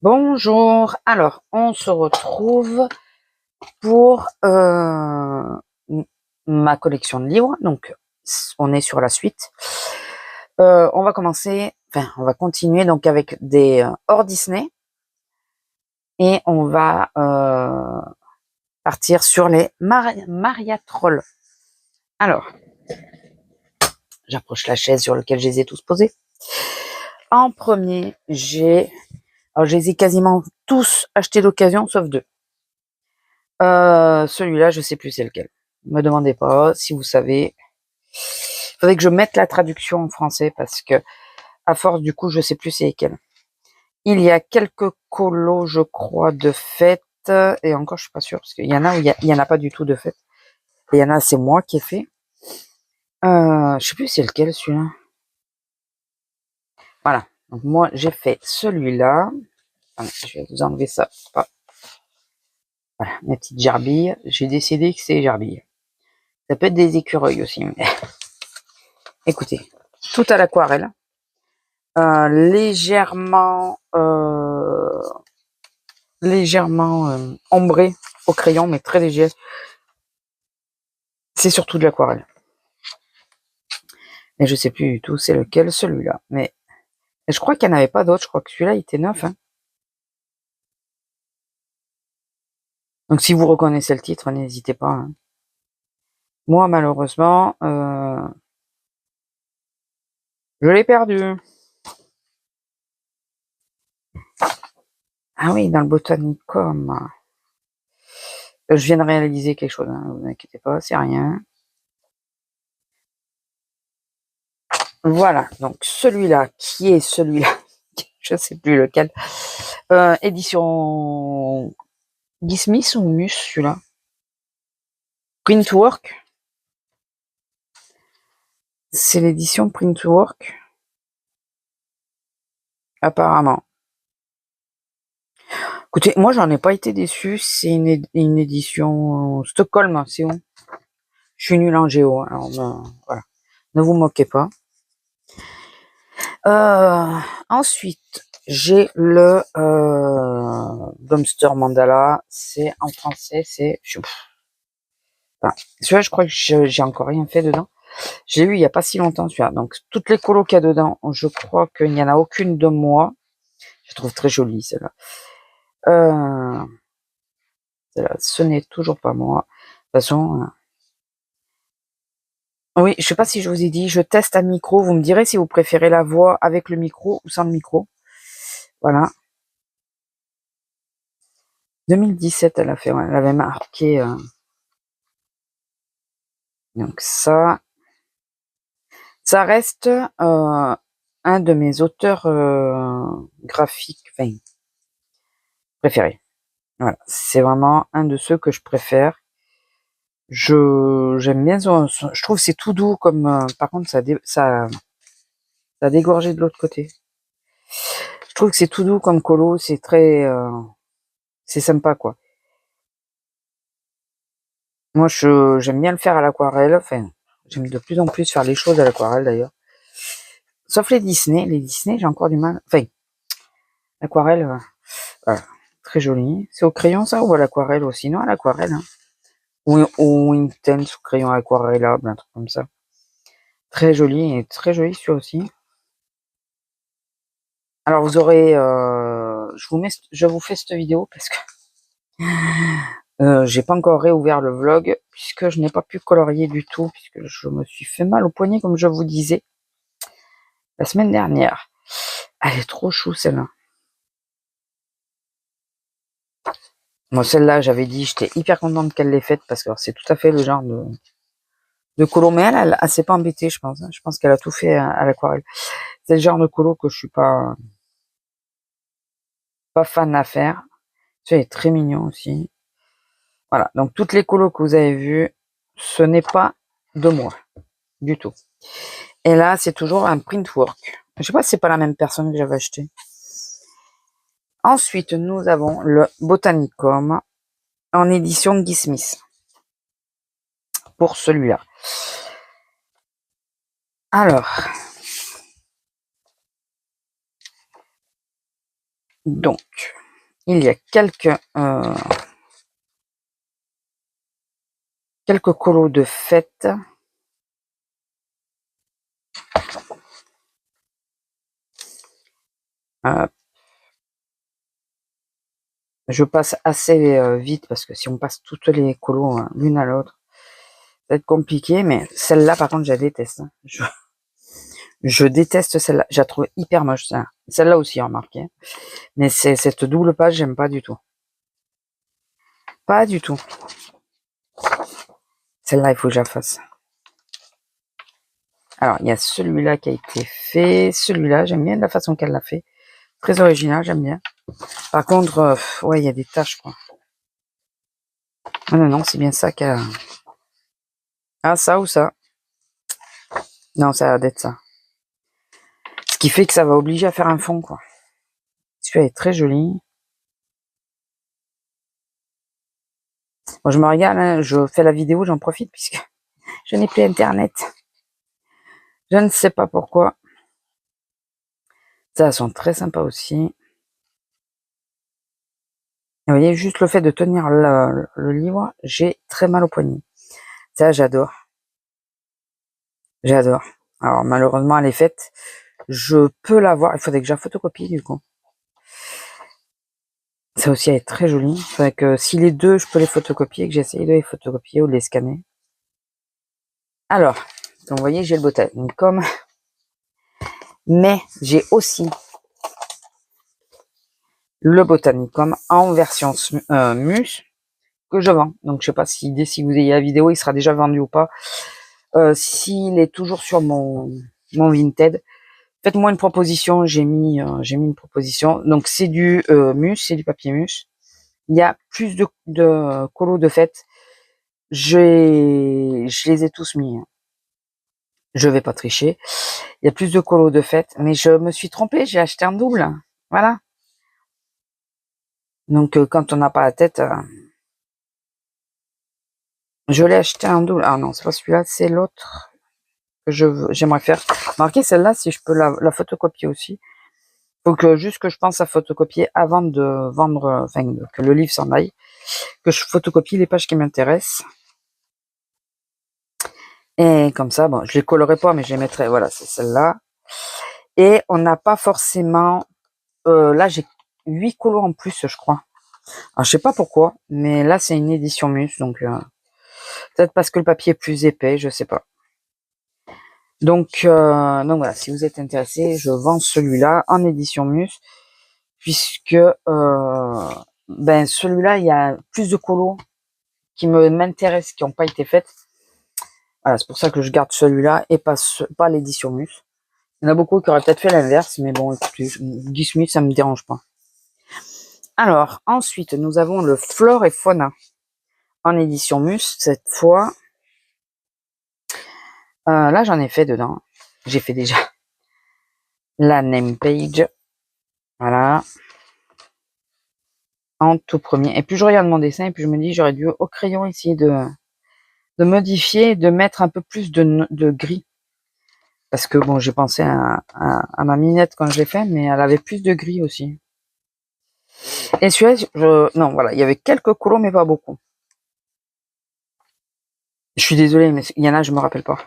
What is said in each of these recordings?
Bonjour, alors on se retrouve pour ma collection de livres, donc on est sur la suite. On va continuer donc avec des hors Disney et on va partir sur les Maria Troll. Alors, j'approche la chaise sur laquelle je les ai tous posés. En premier, je les ai quasiment tous achetés d'occasion, sauf deux. Celui-là, je sais plus c'est lequel. Me demandez pas si vous savez. Il faudrait que je mette la traduction en français parce que, à force, du coup, je sais plus c'est lequel. Il y a quelques colos, je crois, de fête. Et encore, je suis pas sûre parce qu'il y en a où il y en a pas du tout de fête. Et il y en a, c'est moi qui ai fait. Je sais plus c'est lequel celui-là. Voilà. Donc moi, j'ai fait celui-là. Je vais vous enlever ça. Voilà, mes petites gerbilles. J'ai décidé que c'est gerbilles. Ça peut être des écureuils aussi. Mais... Écoutez, tout à l'aquarelle. Légèrement ombré au crayon, mais très léger. C'est surtout de l'aquarelle. Et je sais plus du tout c'est lequel, celui-là. Mais je crois qu'il n'y en avait pas d'autres. Je crois que celui-là, il était neuf. Hein. Donc si vous reconnaissez le titre, n'hésitez pas. Hein. Moi, malheureusement, je l'ai perdu. Ah oui, dans le Botanicum. Je viens de réaliser quelque chose. Hein. Vous inquiétez pas, c'est rien. Voilà, donc celui-là, qui est celui-là, je sais plus lequel. Édition Gismith ou Mus, celui-là. Printwork. C'est l'édition Printwork. Apparemment. Écoutez, moi j'en ai pas été déçu. C'est une édition Stockholm, c'est où? Je suis nul en géo, alors voilà. Ne vous moquez pas. Ensuite, j'ai le Dumpster Mandala. C'est en français, c'est... Enfin, celui-là, je crois que j'ai encore rien fait dedans. Je l'ai eu il y a pas si longtemps, celui-là. Donc, toutes les colos qu'il y a dedans, je crois qu'il n'y en a aucune de moi. Je trouve très jolie, celle-là. Celle-là, ce n'est toujours pas moi. De toute façon... Oui, je sais pas si je vous ai dit, je teste un micro. Vous me direz si vous préférez la voix avec le micro ou sans le micro. Voilà. 2017, elle a fait, ouais, elle avait marqué. Donc ça reste un de mes auteurs graphiques, enfin, préférés. Voilà, c'est vraiment un de ceux que je préfère. J'aime bien je trouve que c'est tout doux comme par contre ça a dégorgé de l'autre côté. Je trouve que c'est tout doux comme colo, c'est très c'est sympa quoi. Moi j'aime bien le faire à l'aquarelle, enfin j'aime de plus en plus faire les choses à l'aquarelle d'ailleurs. Sauf les Disney j'ai encore du mal. Enfin l'aquarelle voilà, très joli. C'est au crayon ça ou à l'aquarelle aussi? Non, à l'aquarelle hein. Ou Intense au crayon aquarellable, un truc comme ça. Très joli et très joli celui aussi. Alors vous aurez, je vous fais cette vidéo parce que j'ai pas encore réouvert le vlog puisque je n'ai pas pu colorier du tout puisque je me suis fait mal au poignet comme je vous disais la semaine dernière. Elle est trop chou celle-là. Moi celle-là j'avais dit j'étais hyper contente qu'elle l'ait faite parce que c'est tout à fait le genre de colo mais elle s'est pas embêtée je pense. Hein. Je pense qu'elle a tout fait à l'aquarelle. C'est le genre de colo que je suis pas fan à faire. Ça est très mignon aussi. Voilà, donc toutes les colos que vous avez vues, ce n'est pas de moi, du tout. Et là, c'est toujours un printwork. Je sais pas si c'est pas la même personne que j'avais acheté. Ensuite, nous avons le Botanicum en édition Guy Smith. Pour celui-là. Alors. Donc, il y a quelques colos de fête. Je passe assez vite parce que si on passe toutes les colos l'une à l'autre, ça va être compliqué. Mais celle-là, par contre, je la déteste. Hein. Je déteste celle-là. Je la trouve hyper moche. Celle-là aussi, remarquez. Mais c'est cette double page, j'aime pas du tout. Pas du tout. Celle-là, il faut que je la fasse. Alors, il y a celui-là qui a été fait. Celui-là, j'aime bien la façon qu'elle l'a fait. Très original, j'aime bien. Par contre, ouais, il y a des taches, quoi. Ah non, non, c'est bien ça qu'elle a... Ah, ça ou ça? Non, ça a l'air d'être ça. Ce qui fait que ça va obliger à faire un fond, quoi. Celui-là est très joli. Bon, je me régale, hein, je fais la vidéo, j'en profite puisque je n'ai plus internet. Je ne sais pas pourquoi. Ça, elles sont très sympas aussi. Et vous voyez, juste le fait de tenir le livre, j'ai très mal au poignet. Ça, j'adore. J'adore. Alors, malheureusement, elle est faite. Je peux l'avoir. Il faudrait que je la photocopie, du coup. Ça aussi, elle est très jolie. Il faudrait que si les deux, je peux les photocopier, que j'essaye de les photocopier ou de les scanner. Alors, donc, vous voyez, j'ai le Botanicum. Mais j'ai aussi le Botanicum en version mus que je vends. Donc, je sais pas si dès si vous ayez la vidéo, il sera déjà vendu ou pas. S'il est toujours sur mon Vinted, faites-moi une proposition. J'ai mis une proposition. Donc, c'est du mus, c'est du papier mus. Il y a plus de colos de fête. Je les ai tous mis. Je vais pas tricher. Il y a plus de colos de fête, mais je me suis trompée. J'ai acheté un double. Voilà. Donc, quand on n'a pas la tête, je l'ai acheté un double. Ah non, c'est pas celui-là, c'est l'autre que j'aimerais faire. Marquez celle-là, si je peux la photocopier aussi. Faut que juste que je pense à photocopier avant de vendre, enfin, que le livre s'en aille. Que je photocopie les pages qui m'intéressent. Et comme ça, bon, je les collerai pas, mais je les mettrai. Voilà, c'est celle-là. Et on n'a pas forcément... là, j'ai 8 colos en plus, je crois. Alors, je sais pas pourquoi, mais là, c'est une édition Mus, donc peut-être parce que le papier est plus épais, je sais pas. Donc voilà, si vous êtes intéressé, je vends celui-là en édition Mus, puisque ben celui-là, il y a plus de colos qui m'intéressent, qui n'ont pas été faites. Voilà, c'est pour ça que je garde celui-là et pas l'édition Mus. Il y en a beaucoup qui auraient peut-être fait l'inverse, mais bon, écoutez, 10 minutes, ça me dérange pas. Alors, ensuite, nous avons le Flore et Fauna en édition Mus, cette fois. Là, j'en ai fait dedans. J'ai fait déjà la name page. Voilà. En tout premier. Et puis, je regarde mon dessin et puis je me dis, j'aurais dû au crayon essayer de modifier, de mettre un peu plus de gris. Parce que bon, j'ai pensé à ma minette quand je l'ai fait, mais elle avait plus de gris aussi. Et celui-là, non, voilà, il y avait quelques couleurs, mais pas beaucoup. Je suis désolée, mais il y en a, je me rappelle pas.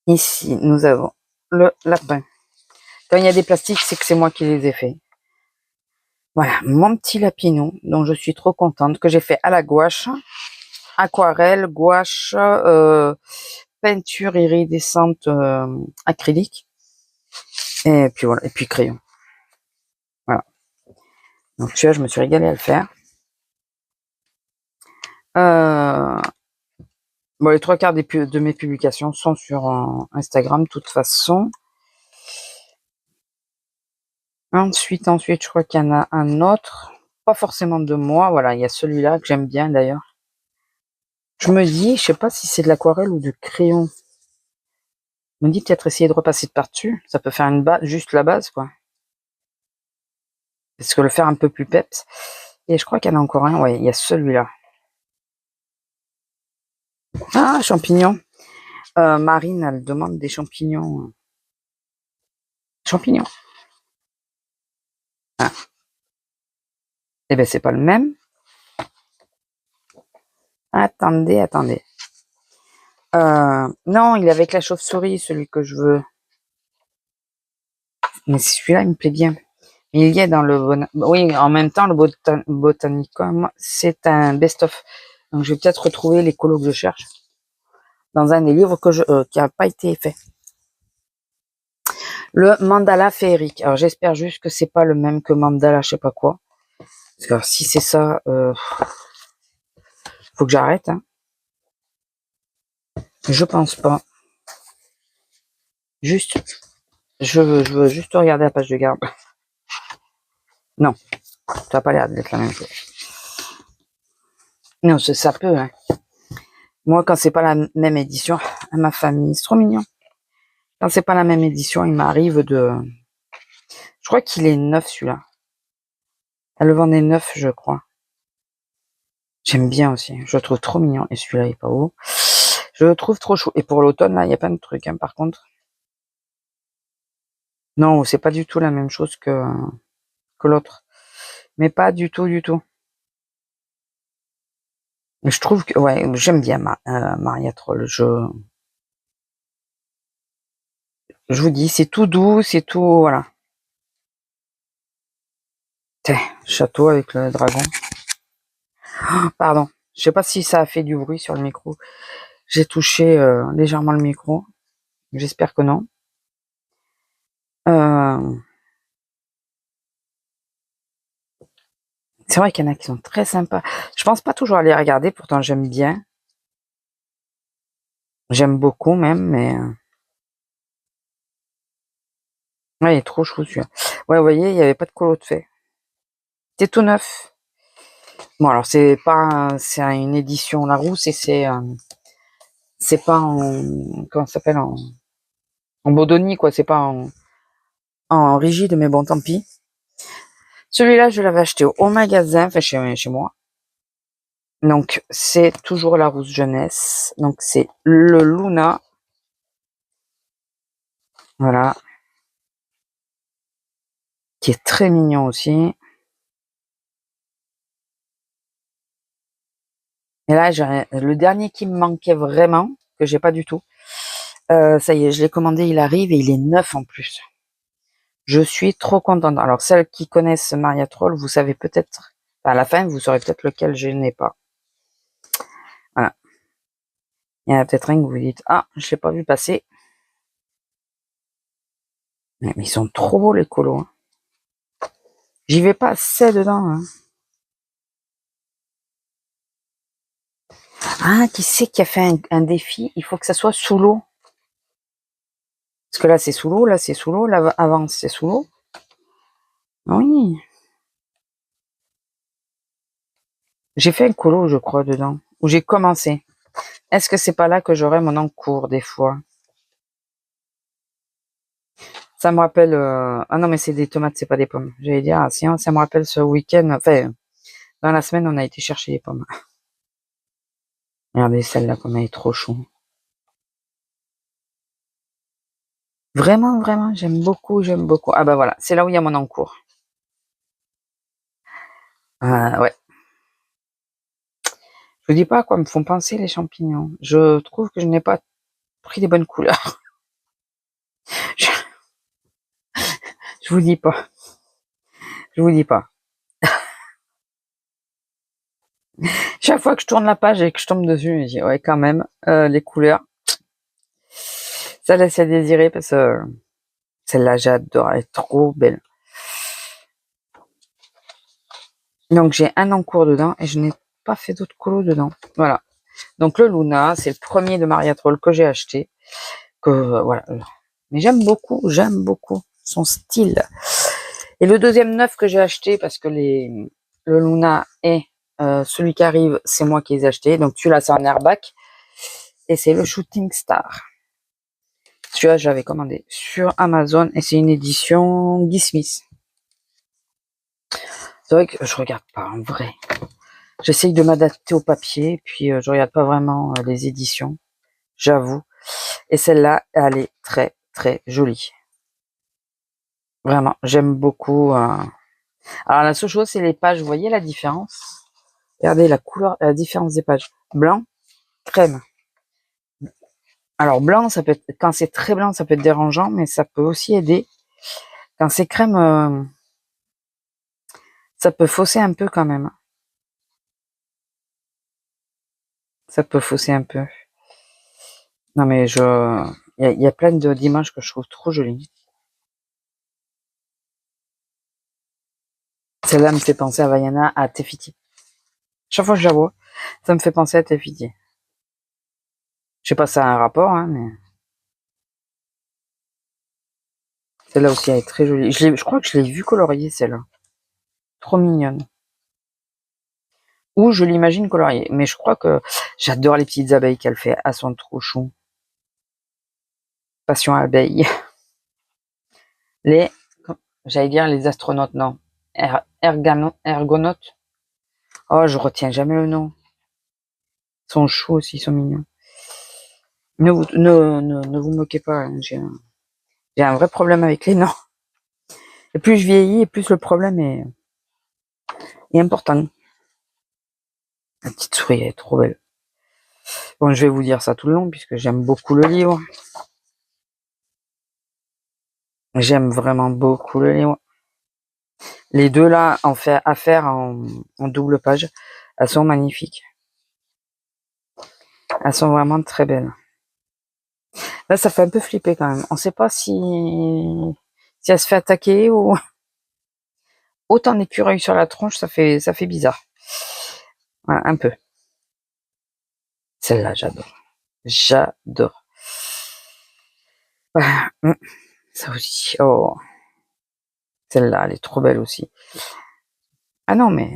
Ici, nous avons le lapin. Quand il y a des plastiques, c'est que c'est moi qui les ai faits. Voilà, mon petit lapinou, dont je suis trop contente, que j'ai fait à la gouache, aquarelle, gouache, peinture iridescente acrylique, et puis voilà, et puis crayon. Voilà. Donc celui-là, je me suis régalée à le faire. Bon, les 3/4 de mes publications sont sur Instagram, de toute façon. Ensuite, je crois qu'il y en a un autre, pas forcément de moi. Voilà, il y a celui-là que j'aime bien d'ailleurs. Je me dis, je sais pas si c'est de l'aquarelle ou du crayon. Je me dis peut-être essayer de repasser par-dessus. Ça peut faire une base, juste la base, quoi. Parce que le faire un peu plus peps. Et je crois qu'il y en a encore un. Ouais, il y a celui-là. Ah, champignons. Marine, elle demande des champignons. Champignons. Ah. Eh ben, c'est pas le même. Attendez. Non, il est avec la chauve-souris, celui que je veux. Mais celui-là, il me plaît bien. Il y est dans le oui, en même temps, le Botanicum, c'est un best-of. Donc, je vais peut-être retrouver les colos que je cherche dans un des livres qui n'a pas été fait. Le mandala féerique. Alors, j'espère juste que c'est pas le même que mandala, je sais pas quoi. Parce que si c'est ça, faut que j'arrête. Hein. Je pense pas. Juste, je veux juste regarder la page de garde. Non, ça n'a pas l'air d'être la même chose. Non, ça peut. Hein. Moi, quand c'est pas la même édition, à ma famille, c'est trop mignon. Quand c'est pas la même édition, il m'arrive de... Je crois qu'il est neuf, celui-là. Elle le vendait neuf, je crois. J'aime bien aussi. Je le trouve trop mignon. Et celui-là, il est pas beau. Je le trouve trop chou. Et pour l'automne, là, il y a plein de trucs, hein, par contre. Non, c'est pas du tout la même chose que l'autre. Mais pas du tout, du tout. Je trouve que, ouais, j'aime bien Maria Troll. Je vous dis, c'est tout doux, c'est tout, voilà. Tiens, château avec le dragon. Oh, pardon. Je sais pas si ça a fait du bruit sur le micro. J'ai touché légèrement le micro. J'espère que non. C'est vrai qu'il y en a qui sont très sympas. Je pense pas toujours à les regarder, pourtant j'aime bien. J'aime beaucoup même, mais... Ouais, il est trop chou celui-là. Ouais, vous voyez, il n'y avait pas de colo de fait. C'est tout neuf. Bon, alors c'est pas... C'est une édition Larousse et c'est pas en... Comment ça s'appelle en Bodoni, quoi. C'est pas en rigide, mais bon, tant pis. Celui-là, je l'avais acheté au magasin, enfin chez moi. Donc, c'est toujours Larousse Jeunesse. Donc, c'est le Luna. Voilà. Qui est très mignon aussi. Et là, j'ai le dernier qui me manquait vraiment, que j'ai pas du tout. Ça y est, je l'ai commandé, il arrive et il est neuf en plus. Je suis trop contente. Alors, celles qui connaissent Maria Troll, vous savez peut-être, à la fin, vous saurez peut-être lequel je n'ai pas. Voilà. Il y en a peut-être un que vous dites, ah, je l'ai pas vu passer. Mais ils sont trop beaux, les colos. Hein. J'y vais pas assez dedans. Hein. Ah, qui c'est qui a fait un défi? Il faut que ça soit sous l'eau. Parce que là, c'est sous l'eau, là, c'est sous l'eau, là, avant, c'est sous l'eau. Oui. J'ai fait un colo, je crois, dedans. Où j'ai commencé. Est-ce que c'est pas là que j'aurai mon encours, des fois? Ça me rappelle... Ah non, mais c'est des tomates, c'est pas des pommes. J'allais dire, ah, sinon, ça me rappelle ce week-end. Enfin, dans la semaine, on a été chercher les pommes. Regardez celle-là, comme elle est trop chou. Vraiment, vraiment, j'aime beaucoup, j'aime beaucoup. Ah bah voilà, c'est là où il y a mon encours. Ouais. Je vous dis pas à quoi me font penser les champignons. Je trouve que je n'ai pas pris les bonnes couleurs. Je, je vous dis pas. Je vous dis pas. Chaque fois que je tourne la page et que je tombe dessus, je dis ouais quand même, les couleurs, ça laisse à désirer parce que celle-là j'adore, elle est trop belle. Donc j'ai un encours dedans et je n'ai pas fait d'autres colos dedans. Voilà. Donc le Luna, c'est le premier de Maria Troll que j'ai acheté. Voilà. Mais j'aime beaucoup son style. Et le deuxième neuf que j'ai acheté parce que le Luna et celui qui arrive, c'est moi qui les ai achetés. Donc celui-là c'est un airback et c'est le Shooting Star. Celui-là j'avais commandé sur Amazon et c'est une édition Guy Smith. C'est vrai que je regarde pas en vrai. J'essaye de m'adapter au papier, puis je regarde pas vraiment les éditions, j'avoue. Et celle-là, elle est très très jolie. Vraiment, j'aime beaucoup. Alors la seule chose, c'est les pages. Vous voyez la différence? Regardez la couleur, la différence des pages. Blanc, crème. Alors blanc, ça peut être, quand c'est très blanc, ça peut être dérangeant, mais ça peut aussi aider. Quand c'est crème, ça peut fausser un peu quand même. Ça peut fausser un peu. Non mais il y a plein d'images que je trouve trop jolies. Celle-là me fait penser à Vaiana, à Tefiti. Chaque fois que je la vois, ça me fait penser à Tefiti. Je sais pas si ça a un rapport, hein, mais celle-là aussi, elle est très jolie. Je crois que je l'ai vue coloriée, celle-là. Trop mignonne. Ou je l'imagine coloriée. Mais je crois que j'adore les petites abeilles qu'elle fait. Elles sont trop chou. Passion abeille. Les, j'allais dire les astronautes, non. Ergonautes. Oh, je retiens jamais le nom. Ils sont choux aussi, ils sont mignons. Ne vous moquez pas, hein, j'ai un vrai problème avec les noms. Et plus je vieillis, et plus le problème est important. La petite souris, elle est trop belle. Bon, je vais vous dire ça tout le long, puisque j'aime beaucoup le livre. J'aime vraiment beaucoup le livre. Les deux là, à faire en double page, elles sont magnifiques. Elles sont vraiment très belles. Là, ça fait un peu flipper quand même. On sait pas si elle se fait attaquer ou autant d'écureuils sur la tronche, ça fait bizarre. Voilà, un peu. Celle-là, j'adore. J'adore. Ah, ça aussi. Oh, celle-là, elle est trop belle aussi. Ah non, mais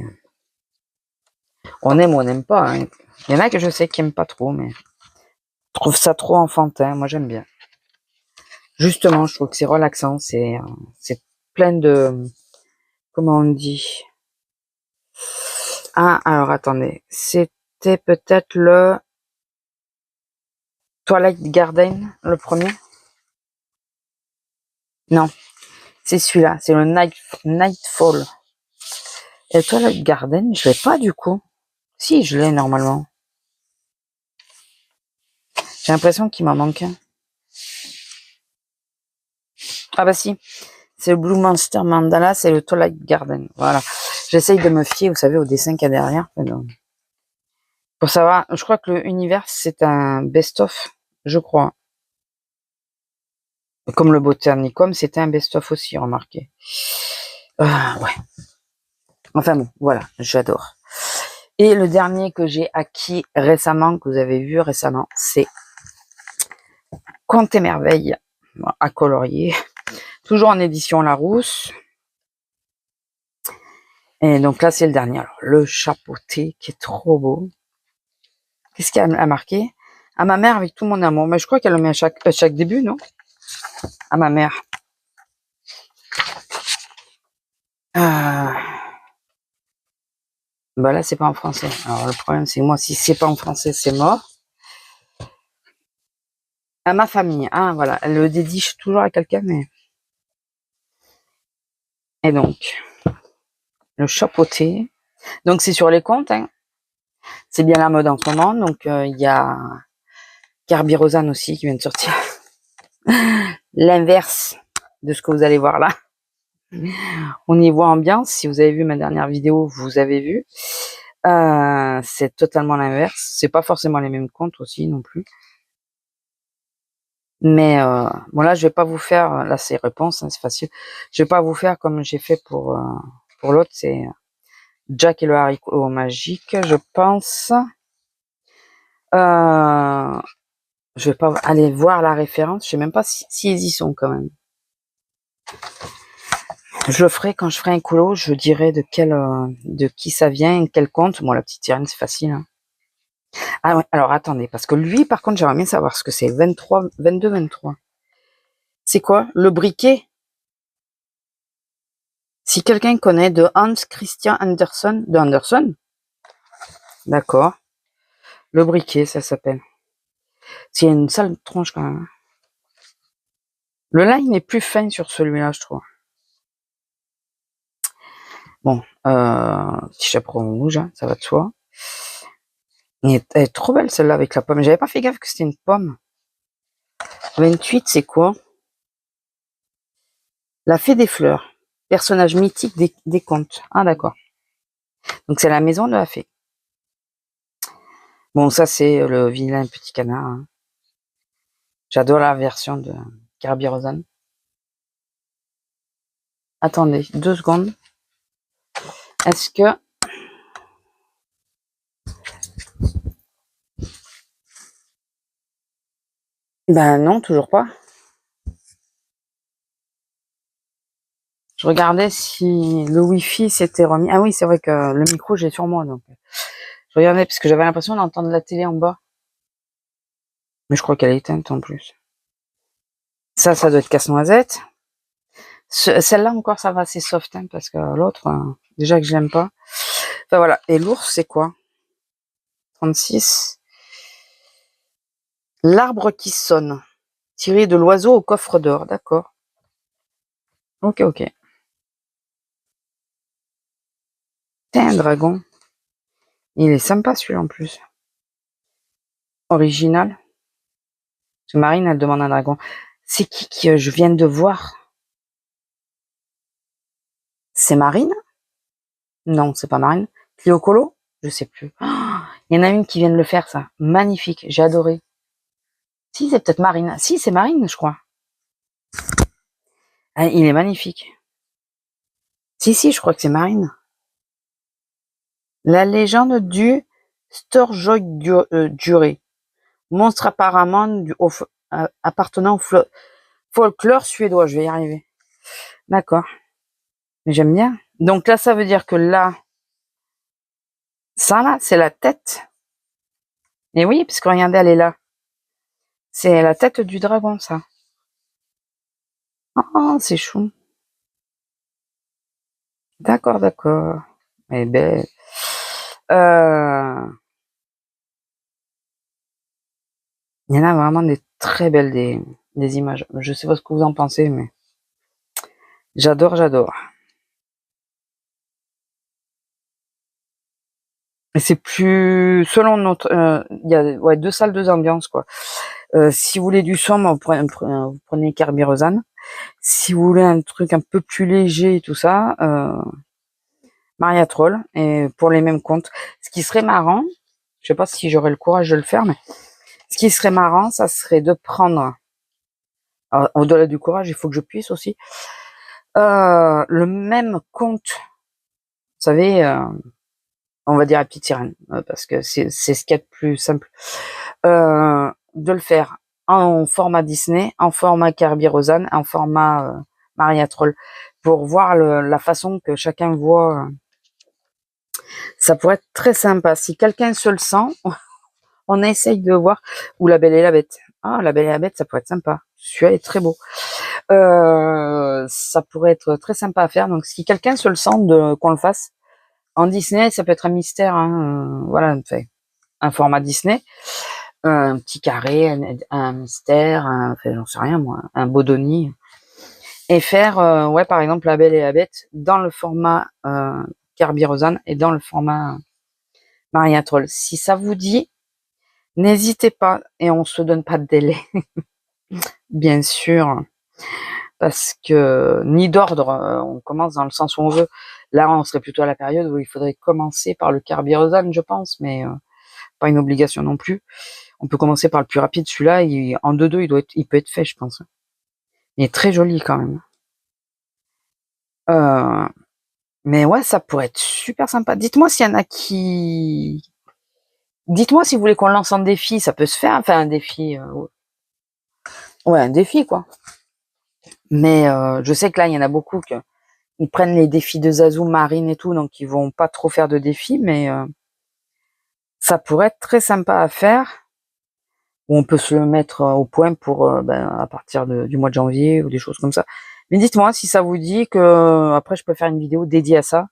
on aime ou on n'aime pas. Hein. Il y en a que je sais qui aiment pas trop, mais je trouve ça trop enfantin. Moi, j'aime bien. Justement, je trouve que c'est relaxant. C'est plein de, comment on dit? Ah, alors attendez. C'était peut-être le Twilight Garden, le premier? Non, c'est celui-là. C'est le Nightfall. Et le Twilight Garden, je l'ai pas du coup. Si, je l'ai normalement. J'ai l'impression qu'il m'en manque un. Ah bah si, c'est le Blue Monster Mandala, c'est le Twilight Garden. Voilà. J'essaye de me fier, vous savez, au dessin qu'il y a derrière. Pour savoir, je crois que le univers, c'est un best-of, je crois. Comme le Botanicum, c'était un best-of aussi, remarquez. Ouais. Enfin bon, voilà, j'adore. Et le dernier que j'ai acquis récemment, que vous avez vu récemment, c'est Contes et Merveilles, à colorier. Toujours en édition Larousse. Et donc là, c'est le dernier. Alors, le chapeauté, qui est trop beau. Qu'est-ce qu'elle a marqué? À ma mère avec tout mon amour. Mais je crois qu'elle le met à chaque début, non? À ma mère. Bah là, c'est pas en français. Alors le problème, c'est moi, si c'est pas en français, c'est mort. À ma famille. Ah, voilà. Elle le dédie toujours à quelqu'un, mais... Et donc, le chapeauté. Donc, c'est sur les comptes, hein. C'est bien la mode en ce moment. Donc, il y a Carby Rosanne aussi qui vient de sortir. L'inverse de ce que vous allez voir là. Au niveau ambiance, si vous avez vu ma dernière vidéo, vous avez vu. C'est totalement l'inverse. C'est pas forcément les mêmes comptes aussi non plus. Mais bon là, je vais pas vous faire, là c'est réponse, hein, c'est facile. Je vais pas vous faire comme j'ai fait pour l'autre, c'est Jack et le haricot magique, je pense. Je vais pas aller voir la référence, je sais même pas si ils y sont quand même. Je le ferai quand je ferai un colo, je dirai de qui ça vient, quel compte. Bon, la petite sirène, c'est facile. Hein. Ah ouais, alors attendez, parce que lui, par contre, j'aimerais bien savoir ce que c'est. 23, 22, 23. C'est quoi? Le briquet? Si quelqu'un connaît de Hans Christian Andersen, de Andersen? D'accord. Le briquet, ça s'appelle. C'est une sale tronche quand même. Le line est plus fin sur celui-là, je trouve. Bon, petit chaperon rouge, hein, ça va de soi. Elle est trop belle celle-là avec la pomme. J'avais pas fait gaffe que c'était une pomme. 28, c'est quoi? La fée des fleurs. Personnage mythique des contes. Ah d'accord. Donc c'est la maison de la fée. Bon, ça c'est le vilain petit canard. Hein. J'adore la version de Kirby Rosanne. Attendez, 2 secondes. Est-ce que... Ben non, toujours pas. Je regardais si le Wi-Fi s'était remis. Ah oui, c'est vrai que le micro, j'ai sur moi. Donc, je regardais parce que j'avais l'impression d'entendre la télé en bas. Mais je crois qu'elle est éteinte en plus. Ça doit être casse-noisette. Celle-là encore, ça va, c'est soft, hein, parce que l'autre, déjà que je l'aime pas. Enfin voilà. Et l'ours, c'est quoi? 36. L'arbre qui sonne. Tiré de l'oiseau au coffre d'or. D'accord. Ok, ok. T'es un dragon. Il est sympa celui-là en plus. Original. Parce que Marine, elle demande un dragon. C'est qui que je viens de voir? C'est Marine? Non, c'est pas Marine. Clio Colo? Je sais plus. Oh, il y en a une qui vient de le faire, ça. Magnifique. J'ai adoré. Si, c'est peut-être Marine. Si, c'est Marine, je crois. Ah, il est magnifique. Si, je crois que c'est Marine. La légende du Sturgeon Duré. Monstre apparemment appartenant au folklore suédois. Je vais y arriver. D'accord. Mais j'aime bien. Donc là, ça veut dire que là, ça là, c'est la tête. Et oui, parce que regardez, elle est là. C'est la tête du dragon, ça. Oh, c'est chou. D'accord, d'accord. Eh ben, il y en a vraiment des très belles des images. Je sais pas ce que vous en pensez, mais j'adore, j'adore. Et c'est plus selon notre, il y a ouais 2 salles, 2 ambiances quoi. Si vous voulez du sombre, vous prenez Kirby Rosanne. Si vous voulez un truc un peu plus léger et tout ça, Maria Troll. Et pour les mêmes comptes, ce qui serait marrant, je sais pas si j'aurais le courage de le faire, mais ce qui serait marrant, ça serait de prendre, au-delà du courage, il faut que je puisse aussi, le même compte, vous savez, on va dire la petite sirène, parce que c'est ce qu'il y a de plus simple, de le faire en format Disney, en format Kirby Rosanne, en format Maria Troll, pour voir la façon que chacun voit. Ça pourrait être très sympa. Si quelqu'un se le sent, on essaye de voir. Ou La Belle et la Bête. Ah, La Belle et la Bête, ça pourrait être sympa. Celui-là est très beau. Ça pourrait être très sympa à faire. Donc, si quelqu'un se le sent, qu'on le fasse. En Disney, ça peut être un mystère. Hein, voilà, enfin, un format Disney. Un petit carré, un mystère, enfin, j'en sais rien moi, un Bodoni. Et faire, ouais, par exemple, La Belle et la Bête dans le format Kirby Rosanne et dans le format Maria Troll. Si ça vous dit, n'hésitez pas, et on se donne pas de délai, bien sûr, parce que ni d'ordre, on commence dans le sens où on veut. Là, on serait plutôt à la période où il faudrait commencer par le Kirby Rosanne, je pense, mais pas une obligation non plus. On peut commencer par le plus rapide, celui-là, en 2-2, il peut être fait, je pense. Il est très joli quand même. Mais ouais, ça pourrait être super sympa. Dites-moi s'il y en a qui... Dites-moi si vous voulez qu'on lance un défi, ça peut se faire. Enfin, un défi... Ouais, un défi, quoi. Mais je sais que là, il y en a beaucoup ils prennent les défis de Zazu, Marine et tout, donc ils vont pas trop faire de défis, mais ça pourrait être très sympa à faire. Ou on peut se le mettre au point pour à partir du mois de janvier ou des choses comme ça. Mais dites-moi si ça vous dit que après je peux faire une vidéo dédiée à ça,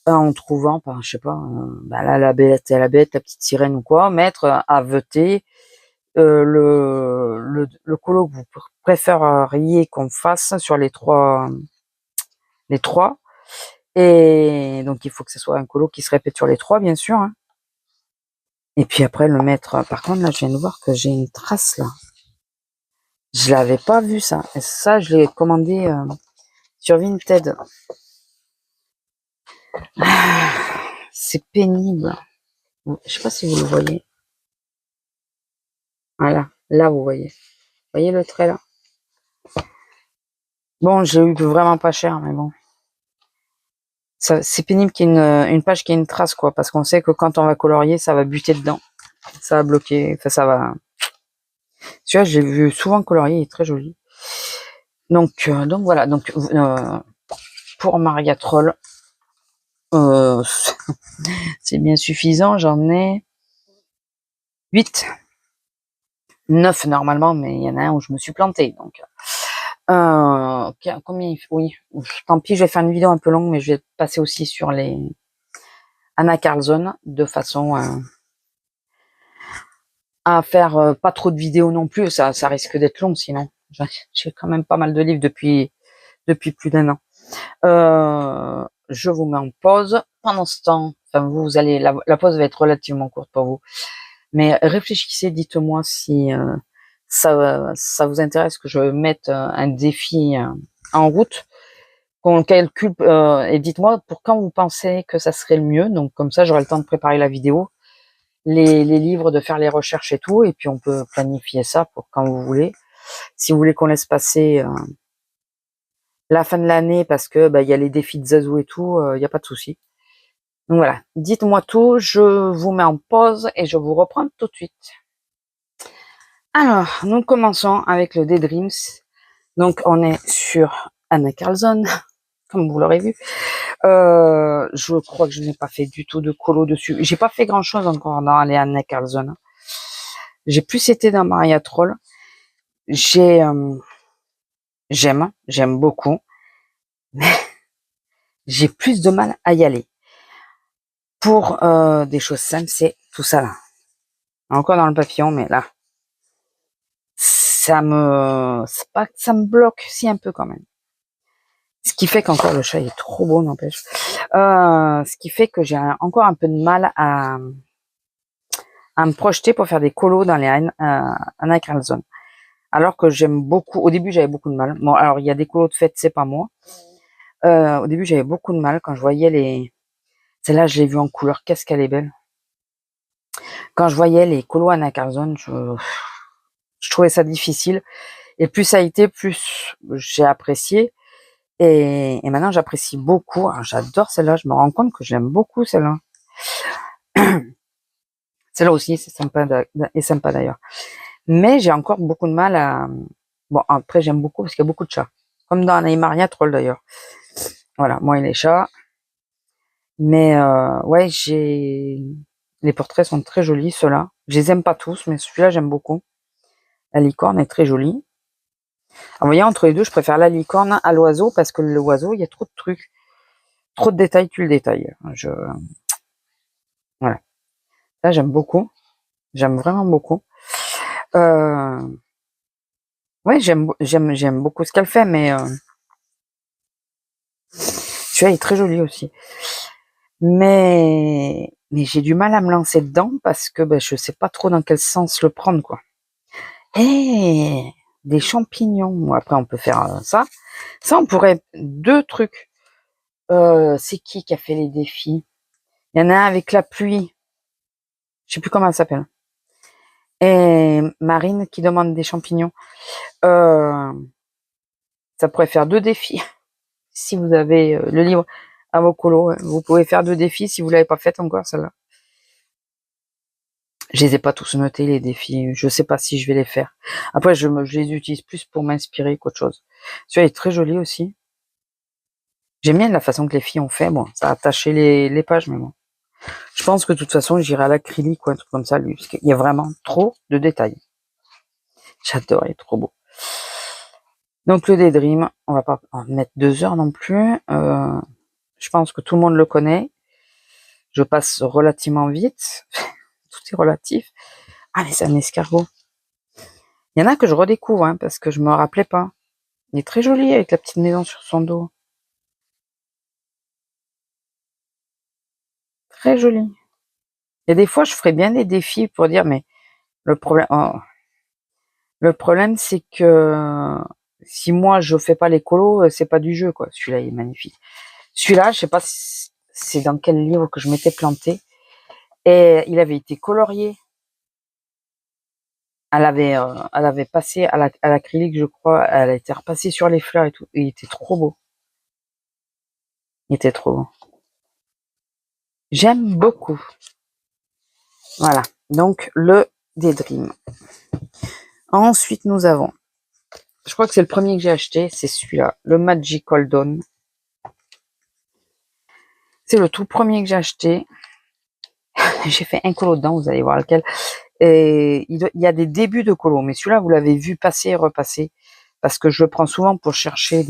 en trouvant, je sais pas, là la bête et la bête, la petite sirène ou quoi, mettre à voter le colo que vous préféreriez qu'on fasse sur les trois, Et donc, il faut que ce soit un colo qui se répète sur les 3, bien sûr. Hein. Et puis après, le mettre... Par contre, là, je viens de voir que j'ai une trace, là. Je l'avais pas vu, ça. Et ça, je l'ai commandé sur Vinted. Ah, c'est pénible. Je sais pas si vous le voyez. Voilà. Là, vous voyez. Vous voyez le trait, là? Bon, j'ai eu vraiment pas cher, mais bon. C'est pénible qu'il y ait une page qui ait une trace, quoi. Parce qu'on sait que quand on va colorier, ça va buter dedans. Ça va bloquer. Enfin, ça va... Tu vois, j'ai vu souvent colorier, il est très joli. Donc voilà. Donc, pour Maria Troll, c'est bien suffisant. J'en ai 8. 9 normalement, mais il y en a un où je me suis plantée. Donc, combien il faut? Oui, tant pis, je vais faire une vidéo un peu longue, mais je vais passer aussi sur les Anna Carlson de façon à faire pas trop de vidéos non plus. Ça risque d'être long sinon. J'ai quand même pas mal de livres depuis plus d'un an. Je vous mets en pause. Pendant ce temps, enfin vous allez, la pause va être relativement courte pour vous. Mais réfléchissez, dites-moi si ça vous intéresse que je mette un défi en route, qu'on calcule, et dites-moi pour quand vous pensez que ça serait le mieux. Donc comme ça, j'aurai le temps de préparer la vidéo, les livres, de faire les recherches et tout, et puis on peut planifier ça pour quand vous voulez. Si vous voulez qu'on laisse passer la fin de l'année parce que il y a les défis de Zazu et tout, il n'y a pas de souci. Donc voilà, dites-moi tout, je vous mets en pause et je vous reprends tout de suite. Alors, nous commençons avec le Daydreams. Donc, on est sur Anna Carlson, comme vous l'aurez vu. Je crois que je n'ai pas fait du tout de colo dessus. J'ai pas fait grand-chose encore dans les Anna Carlson. J'ai plus été dans Maria Troll. J'aime beaucoup, mais j'ai plus de mal à y aller. Pour des choses simples, c'est tout ça là. Encore dans le papillon, mais là, c'est pas que ça me bloque, si un peu quand même. Ce qui fait qu'encore le chat est trop beau, n'empêche. Ce qui fait que j'ai encore un peu de mal à me projeter pour faire des colos dans les Anna Carlson. Alors que j'aime beaucoup. Au début, j'avais beaucoup de mal. Bon, alors il y a des colos de fête, c'est pas moi. Au début, j'avais beaucoup de mal quand je voyais les. Celle-là, je l'ai vue en couleur. Qu'est-ce qu'elle est belle. Quand je voyais les colos Anna Carlson, je trouvais ça difficile. Et plus ça a été, plus j'ai apprécié. Et maintenant, j'apprécie beaucoup. Alors, j'adore celle-là. Je me rends compte que j'aime beaucoup celle-là. Celle-là aussi, c'est sympa, sympa d'ailleurs. Mais j'ai encore beaucoup de mal à... Bon, après, j'aime beaucoup parce qu'il y a beaucoup de chats. Comme dans les Maria Troll d'ailleurs. Voilà, moi et les chats. Mais ouais, les portraits sont très jolis, ceux-là. Je les aime pas tous, mais celui-là, j'aime beaucoup. La licorne est très jolie. Alors, vous voyez, entre les deux, je préfère la licorne à l'oiseau parce que l'oiseau, il y a trop de trucs. Trop de détails, tu le détailles. Voilà. Ça, j'aime beaucoup. J'aime vraiment beaucoup. Ouais, j'aime beaucoup ce qu'elle fait, mais celui-là est très joli aussi. Mais j'ai du mal à me lancer dedans parce que je sais pas trop dans quel sens le prendre, quoi. Et des champignons. Bon, après, on peut faire ça. Ça, on pourrait... Deux trucs. C'est qui a fait les défis? Il y en a un avec la pluie. Je sais plus comment elle s'appelle. Et Marine qui demande des champignons. Ça pourrait faire 2 défis. Si vous avez le livre à vos colos, vous pouvez faire 2 défis si vous l'avez pas fait encore, celle-là. Je les ai pas tous notés, les défis. Je sais pas si je vais les faire. Après, je les utilise plus pour m'inspirer qu'autre chose. Celui-là est très joli aussi. J'aime bien la façon que les filles ont fait. Bon, ça a attaché les pages, mais bon. Je pense que de toute façon, j'irai à l'acrylique ou un truc comme ça, lui. Parce qu'il y a vraiment trop de détails. J'adore, il est trop beau. Donc, le Daydream, on va pas en mettre 2 heures non plus. Je pense que tout le monde le connaît. Je passe relativement vite. Tout est relatif. Ah, mais c'est un escargot. Il y en a que je redécouvre, hein, parce que je me rappelais pas. Il est très joli avec la petite maison sur son dos. Très joli. Et des fois, je ferais bien des défis pour dire, mais le problème, c'est que si moi je fais pas les colos, c'est pas du jeu, quoi. Celui-là, il est magnifique. Celui-là, je sais pas si c'est dans quel livre que je m'étais planté. Et il avait été colorié. Elle avait passé à l'acrylique, je crois. Elle a été repassée sur les fleurs et tout. Et il était trop beau. Il était trop beau. J'aime beaucoup. Voilà. Donc, le Daydream. Ensuite, nous avons, je crois que c'est le premier que j'ai acheté, c'est celui-là, le Magical Dawn. C'est le tout premier que j'ai acheté. J'ai fait un colo dedans, vous allez voir lequel. Et il y a des débuts de colo, mais celui-là, vous l'avez vu passer et repasser, parce que je le prends souvent pour chercher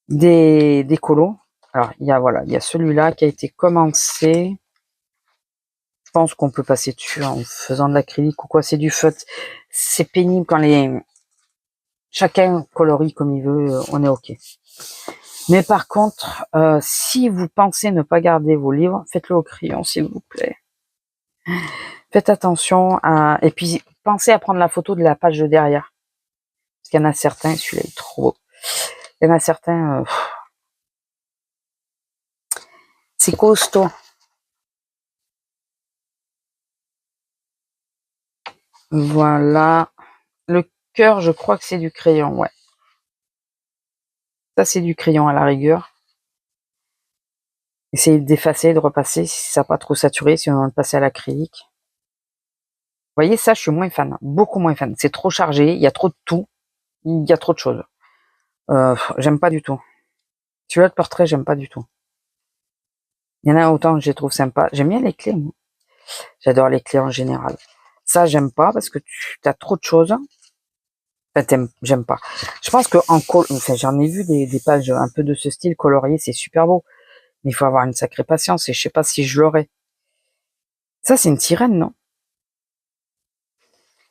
des colos. Alors, il y a celui-là qui a été commencé. Je pense qu'on peut passer dessus en faisant de l'acrylique ou quoi, c'est du feutre. C'est pénible quand chacun colorie comme il veut, on est ok. Mais par contre, si vous pensez ne pas garder vos livres, faites-le au crayon, s'il vous plaît. Faites attention et puis pensez à prendre la photo de la page de derrière. Parce qu'il y en a certains, celui-là est trop beau. Il y en a certains, c'est costaud. Voilà. Le cœur, je crois que c'est du crayon, ouais. Ça, c'est du crayon à la rigueur. Essayez d'effacer, de repasser si ça n'a pas trop saturé, si on va le passer à l'acrylique. Vous voyez, ça, je suis moins fan. Beaucoup moins fan. C'est trop chargé, il y a trop de tout. Il y a trop de choses. J'aime pas du tout. Celui-là de portrait, j'aime pas du tout. Il y en a autant que je les trouve sympas. J'aime bien les clés, moi. J'adore les clés en général. Ça, j'aime pas parce que tu as trop de choses. Enfin, j'aime pas. Je pense que j'en ai vu des pages un peu de ce style colorié, c'est super beau. Mais il faut avoir une sacrée patience et je sais pas si je l'aurais. Ça, c'est une sirène, non?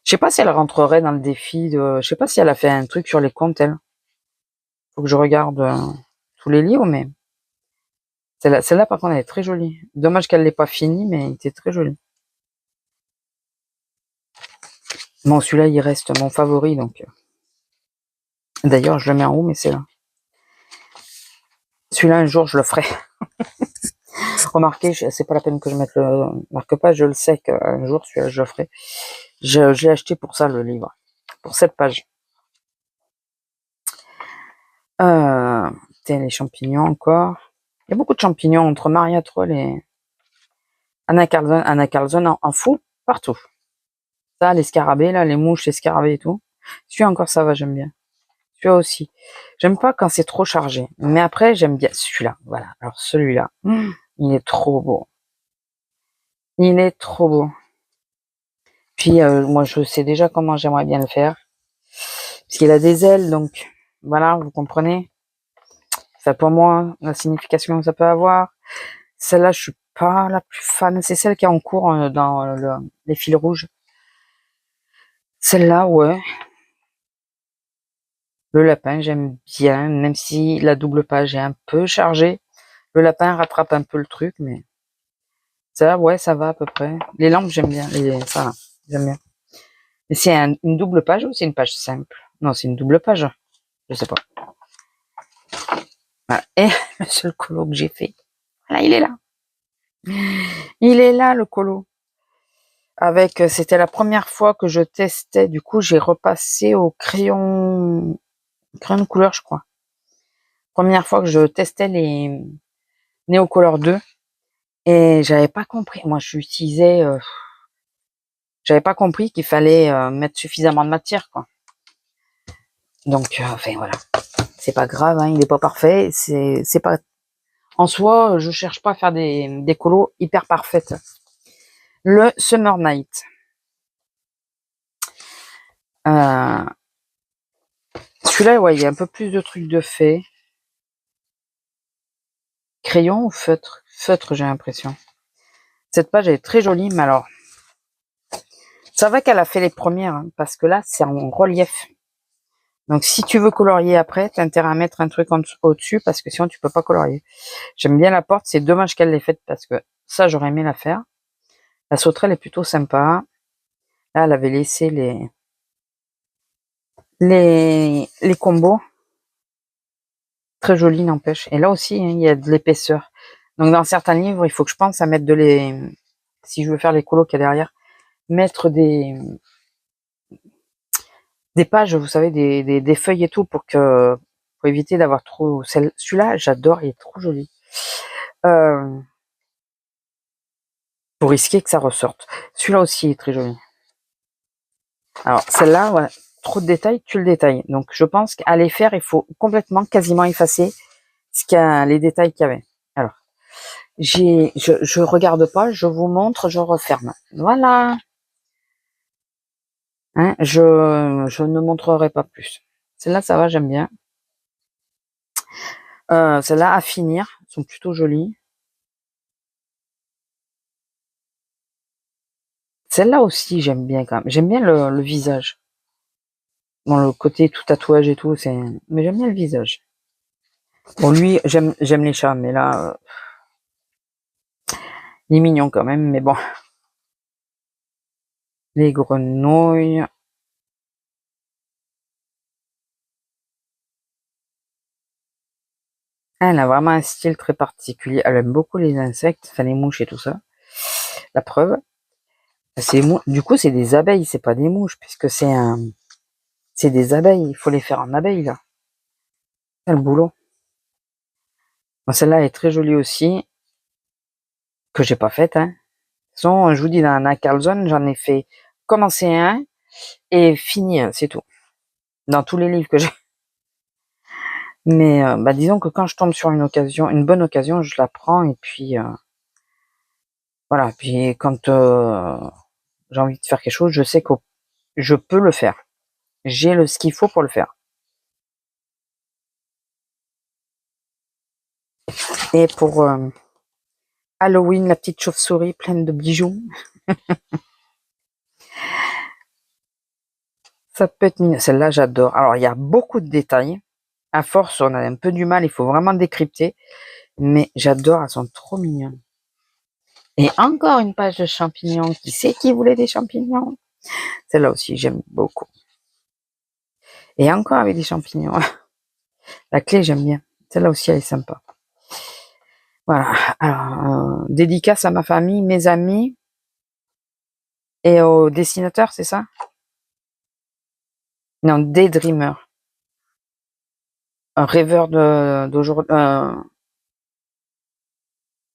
Je sais pas si elle rentrerait dans le défi de. Je sais pas si elle a fait un truc sur les comptes, elle. Faut que je regarde tous les livres, mais celle-là, par contre, elle est très jolie. Dommage qu'elle l'ait pas finie, mais elle était très jolie. Bon, celui-là, il reste mon favori, donc. D'ailleurs, je le mets en haut, mais c'est là. Celui-là, un jour, je le ferai. Remarquez, c'est pas la peine que je mette le marque-page, je le sais qu'un jour, celui-là, je le ferai. J'ai acheté pour ça le livre, pour cette page. Les champignons encore. Il y a beaucoup de champignons entre Maria Troll et Anna Carlson. Anna Carlson en fout partout. Ça, les scarabées, là, les mouches, les scarabées et tout. Celui-là encore, ça va, j'aime bien. Celui-là aussi. J'aime pas quand c'est trop chargé. Mais après, j'aime bien celui-là. Voilà. Alors, celui-là, il est trop beau. Il est trop beau. Puis, moi, je sais déjà comment j'aimerais bien le faire. Parce qu'il a des ailes, donc, voilà, vous comprenez. Ça, pour moi, la signification que ça peut avoir. Celle-là, je suis pas la plus fan. C'est celle qui est en cours dans les fils rouges. Celle-là, ouais. Le lapin, j'aime bien, même si la double page est un peu chargée. Le lapin rattrape un peu le truc, mais ça, ouais, ça va à peu près. Les lampes, j'aime bien. Ça, j'aime bien. Et c'est une double page ou c'est une page simple? Non, c'est une double page. Je sais pas. Voilà. Et le seul colo que j'ai fait. Voilà, il est là. Il est là, le colo. C'était la première fois que je testais. Du coup, j'ai repassé au crayon de couleur, je crois. Première fois que je testais les Neocolor 2. Et j'avais pas compris. Moi, j'avais pas compris qu'il fallait mettre suffisamment de matière, quoi. Donc, enfin voilà, c'est pas grave, hein, il est pas parfait. C'est pas. En soi, je cherche pas à faire des colos hyper parfaites. Le Summer Night. Celui-là, ouais, il y a un peu plus de trucs de fait. Crayon ou feutre? Feutre, j'ai l'impression. Cette page est très jolie, mais alors, ça va qu'elle a fait les premières, hein, parce que là, c'est en relief. Donc, si tu veux colorier après, t'as intérêt à mettre un truc au-dessus parce que sinon, tu peux pas colorier. J'aime bien la porte. C'est dommage qu'elle l'ait faite parce que ça, j'aurais aimé la faire. La sauterelle est plutôt sympa. Là, elle avait laissé les combos. Très joli, n'empêche. Et là aussi, hein, il y a de l'épaisseur. Donc, dans certains livres, il faut que je pense à mettre si je veux faire les colos qu'il y a derrière, mettre des pages, vous savez, des feuilles et tout pour éviter d'avoir trop. Celui-là, j'adore, il est trop joli. Pour risquer que ça ressorte. Celui-là aussi est très joli. Alors, celle-là, ouais, trop de détails, tu le détailles. Donc, je pense qu'à les faire, il faut complètement, quasiment effacer les détails qu'il y avait. Alors, je regarde pas, je vous montre, je referme. Voilà. Hein, je ne montrerai pas plus. Celle-là, ça va, j'aime bien. Celle-là, à finir, sont plutôt jolies. Celle-là aussi, j'aime bien quand même. J'aime bien le visage. Bon, le côté tout tatouage et tout, mais j'aime bien le visage. Bon, lui, j'aime les chats, mais là, il est mignon quand même, mais bon. Les grenouilles. Elle a vraiment un style très particulier. Elle aime beaucoup les insectes, enfin les mouches et tout ça. La preuve. Du coup, c'est des abeilles, c'est pas des mouches, puisque c'est des abeilles. Il faut les faire en abeilles, là. C'est le boulot. Bon, celle-là est très jolie aussi, que j'ai pas faite, hein. De toute façon, je vous dis, dans la Carlson, j'en ai fait commencer un et fini un, c'est tout. Dans tous les livres que j'ai. Mais disons que quand je tombe sur une bonne occasion, je la prends et puis voilà. Puis quand j'ai envie de faire quelque chose, je sais que je peux le faire. J'ai ce qu'il faut pour le faire. Et pour Halloween, la petite chauve-souris pleine de bijoux, ça peut être mignon. Celle-là, j'adore. Alors, il y a beaucoup de détails. À force, on a un peu du mal. Il faut vraiment décrypter. Mais j'adore. Elles sont trop mignonnes. Et encore une page de champignons. Qui c'est qui voulait des champignons? Celle-là aussi, j'aime beaucoup. Et encore avec des champignons. La clé, j'aime bien. Celle-là aussi, elle est sympa. Voilà. Alors, dédicace à ma famille, mes amis et aux dessinateurs, c'est ça? Non, Daydreamer. Un rêveur d'aujourd'hui.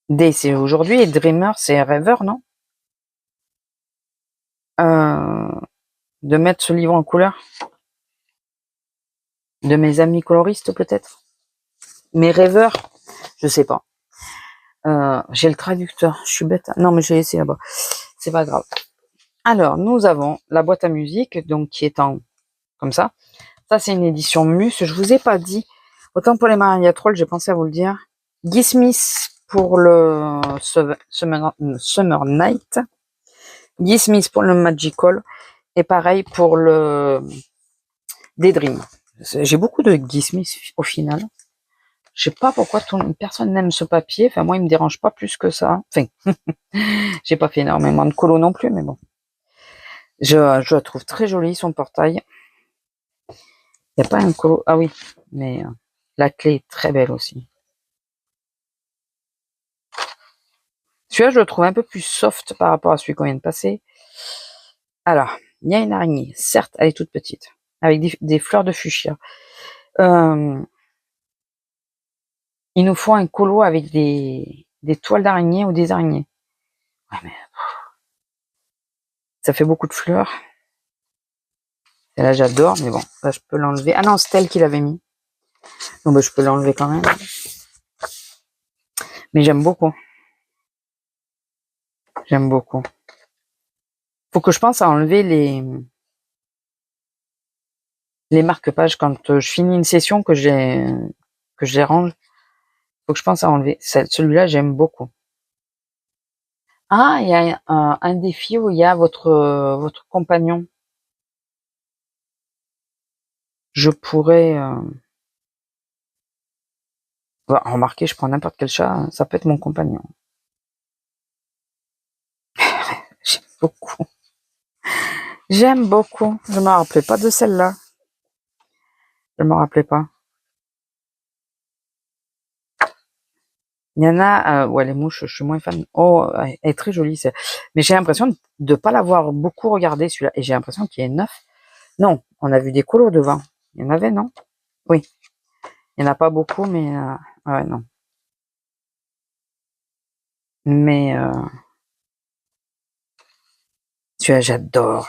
Day, c'est aujourd'hui et Dreamer, c'est rêveur, non? De mettre ce livre en couleur. De mes amis coloristes, peut-être. Mes rêveurs, je sais pas. J'ai le traducteur, je suis bête. Non, mais j'ai essayé là-bas. C'est pas grave. Alors, nous avons la boîte à musique, donc qui est comme ça. Ça, c'est une édition Mus. Je vous ai pas dit. Autant pour les Maria Troll, j'ai pensé à vous le dire. Guy Smith pour le Summer Night. Guy Smith pour le Magical. Et pareil pour le Daydream. J'ai beaucoup de Guy Smith au final. Je sais pas pourquoi personne n'aime ce papier. Enfin, moi, il me dérange pas plus que ça. Enfin, j'ai pas fait énormément de colo non plus, mais bon. Je la trouve très jolie, son portail. Il n'y a pas un colo. Ah oui, mais la clé est très belle aussi. Celui-là, je le trouve un peu plus soft par rapport à celui qu'on vient de passer. Alors, il y a une araignée. Certes, elle est toute petite, avec des fleurs de fuchsia. Il nous faut un colo avec des toiles d'araignée ou des araignées. Ouais, mais ça fait beaucoup de fleurs. Et là, j'adore, mais bon, là, je peux l'enlever. Ah non, c'est elle qui l'avait mis. Donc, je peux l'enlever quand même. Mais j'aime beaucoup. J'aime beaucoup. Faut que je pense à enlever les marque-pages quand je finis une session que je les range. Faut que je pense à enlever. Celui-là, j'aime beaucoup. Ah, il y a un défi où il y a votre compagnon. Je pourrais... Bah, remarquez, je prends n'importe quel chat, ça peut être mon compagnon. J'aime beaucoup. J'aime beaucoup. Je me rappelais pas de celle-là. Je me rappelais pas. Il y en a, ouais, les mouches, je suis moins fan. Oh, elle est très jolie, mais j'ai l'impression de pas l'avoir beaucoup regardé, celui-là. Et j'ai l'impression qu'il est neuf. Non, on a vu des colos devant. Il y en avait, non? Oui. Il y en a pas beaucoup, mais, ouais, non. Mais, celui-là, j'adore.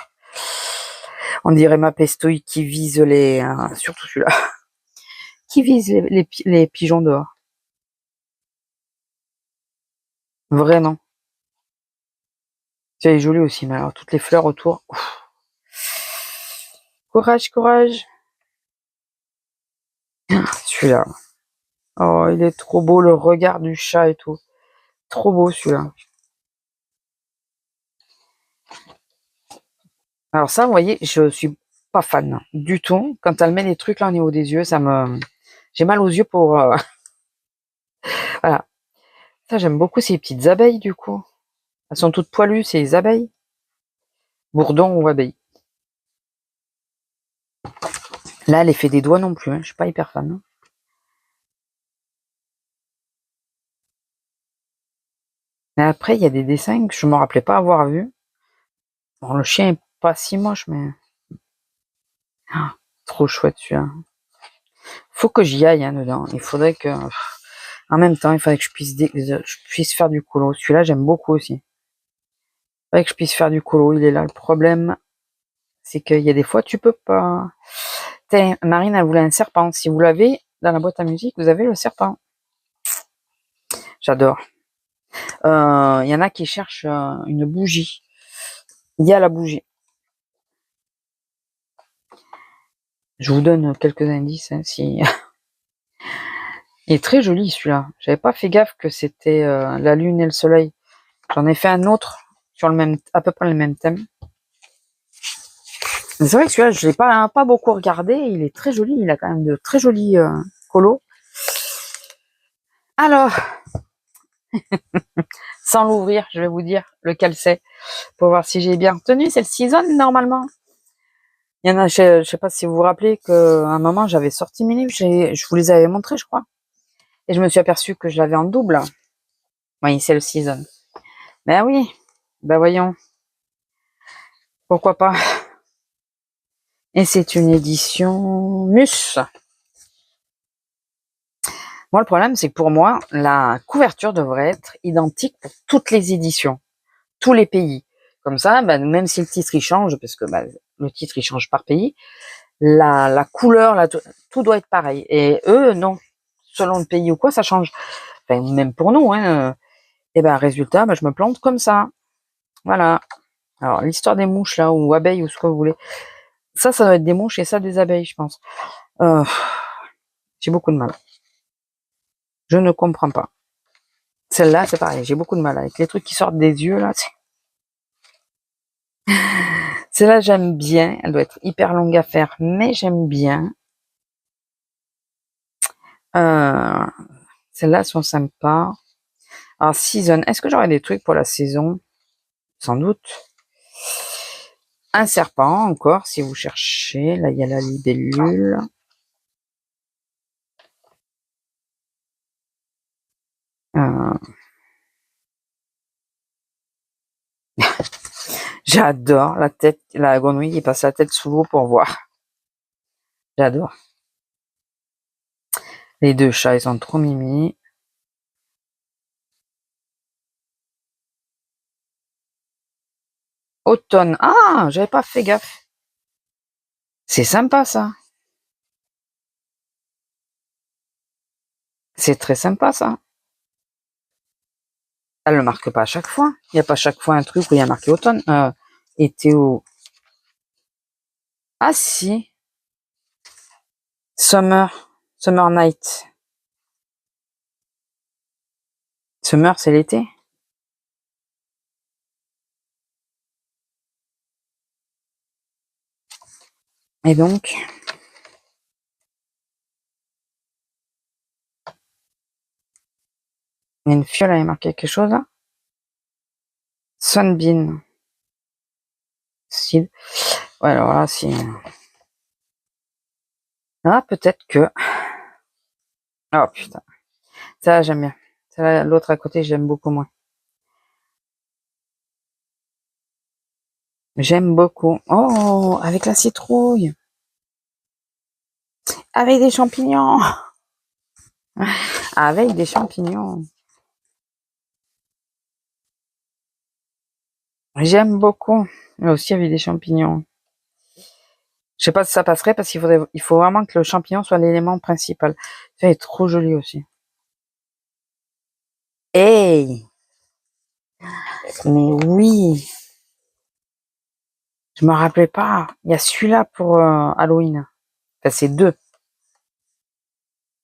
On dirait ma pestouille qui vise surtout celui-là, qui vise les pigeons dehors. Vraiment. C'est joli aussi, mais alors toutes les fleurs autour. Ouf. Courage, courage. Celui-là. Oh, il est trop beau, le regard du chat et tout. Trop beau celui-là. Alors ça, vous voyez, je suis pas fan du tout. Quand elle met les trucs là au niveau des yeux, j'ai mal aux yeux pour, voilà. Ça, j'aime beaucoup ces petites abeilles du coup. Elles sont toutes poilues, ces abeilles. Bourdon ou abeilles. Là, l'effet des doigts non plus, hein. Je suis pas hyper fan. Mais après, il y a des dessins que je me rappelais pas avoir vus. Bon, le chien est pas si moche, mais trop chouette celui-là. Faut que j'y aille dedans. Il faudrait que, en même temps, il faudrait que je puisse faire du colo. Celui-là, j'aime beaucoup aussi. Il faudrait que je puisse faire du colo. Il est là le problème, c'est qu'il y a des fois tu peux pas. Tiens, Marine, elle voulait un serpent. Si vous l'avez dans la boîte à musique, vous avez le serpent. J'adore. Il y en a qui cherchent une bougie. Il y a la bougie. Je vous donne quelques indices. Si il est très joli celui-là. J'avais pas fait gaffe que c'était la lune et le soleil. J'en ai fait un autre sur à peu près le même thème. C'est vrai que celui-là, je l'ai pas beaucoup regardé. Il est très joli. Il a quand même de très jolis colos. Alors, sans l'ouvrir, je vais vous dire lequel c'est pour voir si j'ai bien retenu. C'est le Season normalement. Il y en a, je sais pas si vous vous rappelez qu'à un moment j'avais sorti mes livres, je vous les avais montrés, je crois, et je me suis aperçue que je l'avais en double. Oui, c'est le Season. Ben oui, ben voyons, pourquoi pas. Et c'est une édition Mus. Moi, le problème, c'est que pour moi, la couverture devrait être identique pour toutes les éditions, tous les pays. Comme ça, ben, même si le titre il change, parce que ben, le titre il change par pays, la couleur, tout doit être pareil. Et eux, non. Selon le pays ou quoi, ça change. Enfin, même pour nous, hein. Et ben, résultat, ben, je me plante comme ça. Voilà. Alors, l'histoire des mouches, là, ou abeilles, ou ce que vous voulez. Ça va être des mouches et ça des abeilles, je pense. Euh, j'ai beaucoup de mal. Je ne comprends pas. Celle-là, c'est pareil. J'ai beaucoup de mal avec les trucs qui sortent des yeux, là. Celle-là, j'aime bien. Elle doit être hyper longue à faire, mais j'aime bien. Euh, celles-là sont sympas. Alors, season. Est-ce que j'aurais des trucs pour la saison? Sans doute. Un serpent, encore, si vous cherchez. Là, il y a la libellule. Euh, J'adore la tête, la grenouille qui passe la tête sous l'eau pour voir. J'adore. Les deux chats, ils sont trop mimi. Automne. Ah, j'avais pas fait gaffe. C'est sympa, ça. C'est très sympa, ça. Elle le marque pas à chaque fois. Il n'y a pas chaque fois un truc où il y a marqué automne. Été ou... Ah, si. Summer. Summer night. Summer, c'est l'été. Et donc, Il y a une fiole, elle a marqué quelque chose là. Sunbeam. Seed. Ouais, alors là, si. Ah, peut-être que. Oh putain. Ça, j'aime bien. Ça, l'autre à côté, j'aime beaucoup moins. J'aime beaucoup. Oh, avec la citrouille. Avec des champignons. Avec des champignons. J'aime beaucoup. Mais aussi avec des champignons. Je sais pas si ça passerait parce il faut vraiment que le champignon soit l'élément principal. Ça est trop joli aussi. Hey! Mais oui! Je me rappelais pas. Il y a celui-là pour Halloween. Enfin, c'est deux.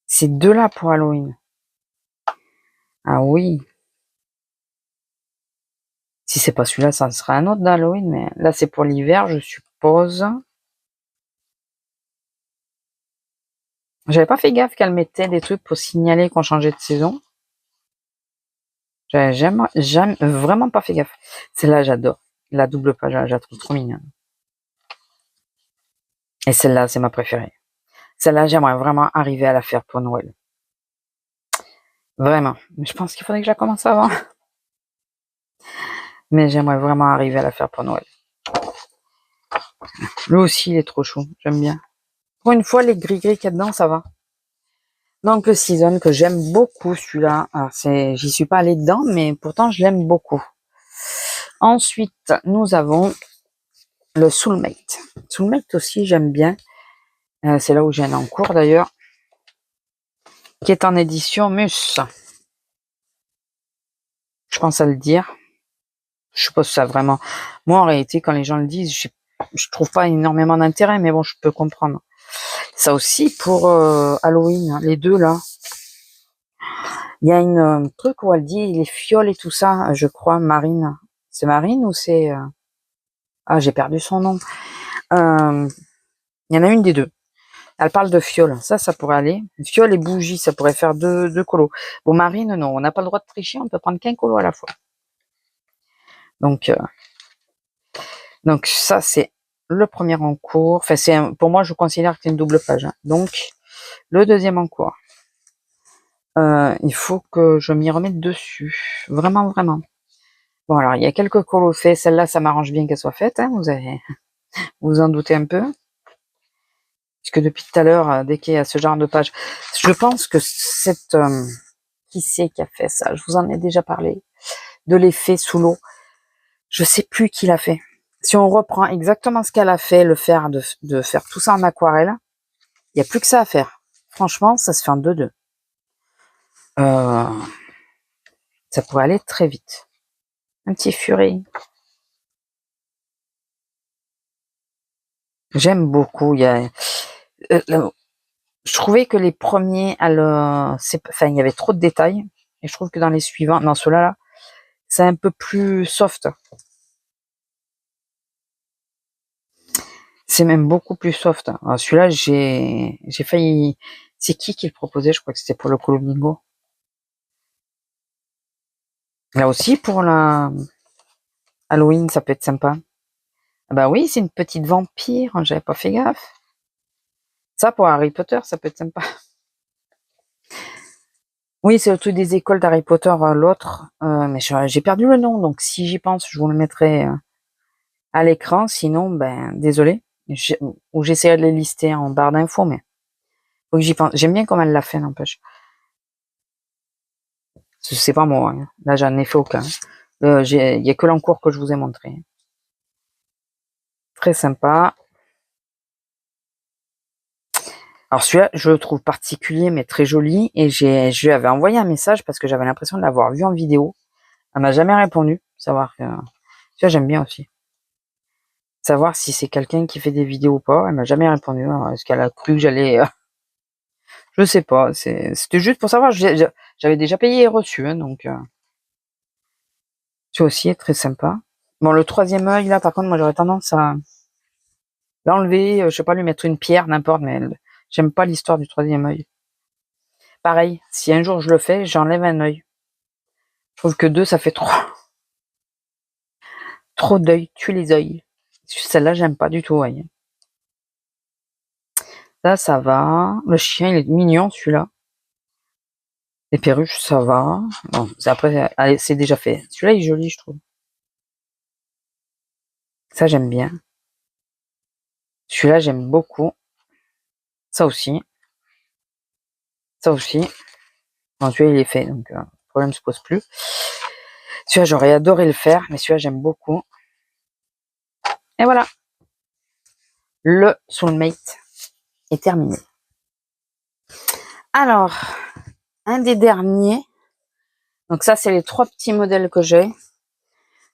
C'est deux là pour Halloween. Ah oui. Si c'est pas celui-là, ça sera un autre d'Halloween, mais là c'est pour l'hiver, je suppose. J'avais pas fait gaffe qu'elle mettait des trucs pour signaler qu'on changeait de saison. J'aime vraiment pas fait gaffe. Celle-là, j'adore. La double page, je la trouve trop mignonne. Et celle-là, c'est ma préférée. Celle-là, j'aimerais vraiment arriver à la faire pour Noël. Vraiment. Mais je pense qu'il faudrait que je la commence avant. Mais j'aimerais vraiment arriver à la faire pour Noël. Lui aussi, il est trop chou. J'aime bien. Pour une fois, les gris-gris qu'il y a dedans, ça va. Donc, le Season, que j'aime beaucoup, celui-là. Alors, j'y suis pas allée dedans, mais pourtant, je l'aime beaucoup. Ensuite, nous avons le Soulmate. Soulmate aussi, j'aime bien. C'est là où j'ai un en cours, d'ailleurs. Qui est en édition Mus. Je pense à le dire. Je sais pas si ça vraiment. Moi, en réalité, quand les gens le disent, je trouve pas énormément d'intérêt, mais bon, je peux comprendre. Ça aussi pour Halloween, hein, les deux là. Il y a une truc où elle dit les fioles et tout ça, je crois, Marine. C'est Marine ou c'est ah, j'ai perdu son nom. Il y en a une des deux. Elle parle de fioles. Ça pourrait aller. Fiole et bougie, ça pourrait faire deux colos. Bon, Marine, non, on n'a pas le droit de tricher, on peut prendre qu'un colo à la fois. Donc ça, c'est le premier en cours. Enfin, pour moi, je considère que c'est une double page. Hein. Donc, le deuxième en cours. Il faut que je m'y remette dessus. Vraiment, vraiment. Bon, alors, il y a quelques colos faits. Celle-là, ça m'arrange bien qu'elle soit faite. Hein. Vous en doutez un peu. Puisque depuis tout à l'heure, dès qu'il y a ce genre de page, je pense que qui c'est qui a fait ça? Je vous en ai déjà parlé. De l'effet sous l'eau. Je sais plus qui l'a fait. Si on reprend exactement ce qu'elle a fait, de faire tout ça en aquarelle, il n'y a plus que ça à faire. Franchement, ça se fait en 2-2. Ça pourrait aller très vite. Un petit furie. J'aime beaucoup. Il y a, je trouvais que les premiers, il y avait trop de détails. Et je trouve que dans les suivants, dans ceux-là, c'est un peu plus soft. C'est même beaucoup plus soft. Alors, celui-là, j'ai failli. C'est qui le proposait? Je crois que c'était pour le Colo Bingo. Là aussi, pour la Halloween, ça peut être sympa. Ah bah oui, c'est une petite vampire. J'avais pas fait gaffe. Ça, pour Harry Potter, ça peut être sympa. Oui, c'est le truc des écoles d'Harry Potter, l'autre. Mais j'ai perdu le nom, donc si j'y pense, je vous le mettrai à l'écran. Sinon, ben, désolé. Ou j'essaierai de les lister en barre d'infos, mais faut que j'y pense. J'aime bien comment elle l'a fait, n'empêche. C'est pas moi. Hein. Là, j'en ai fait aucun. Il y a que l'encours que je vous ai montré. Très sympa. Alors celui-là, je le trouve particulier, mais très joli. Et je lui avais envoyé un message parce que j'avais l'impression de l'avoir vu en vidéo. Elle m'a jamais répondu. Savoir que... Tu vois, j'aime bien aussi. Savoir si c'est quelqu'un qui fait des vidéos ou pas. Elle m'a jamais répondu. Alors, est-ce qu'elle a cru que j'allais... Je sais pas. C'était juste pour savoir. J'avais déjà payé et reçu. Hein, donc, tu aussi est très sympa. Bon, le troisième œil, là, par contre, moi, j'aurais tendance à l'enlever. Je sais pas, lui mettre une pierre, n'importe. Mais j'aime pas l'histoire du troisième œil. Pareil, si un jour je le fais, j'enlève un œil. Je trouve que 2, ça fait trop. Trop d'œil, tue les œils. Celle-là, j'aime pas du tout, voyez. Là, ça va. Le chien, il est mignon, celui-là. Les perruches, ça va. Bon, après, allez, c'est déjà fait. Celui-là, il est joli, je trouve. Ça, j'aime bien. Celui-là, j'aime beaucoup. Ça aussi. Ça aussi. Bon, celui-là, il est fait, donc le problème se pose plus. Celui-là, j'aurais adoré le faire, mais celui-là, j'aime beaucoup. Et voilà. Le soulmate est terminé. Alors, un des derniers. Donc ça, c'est les 3 petits modèles que j'ai.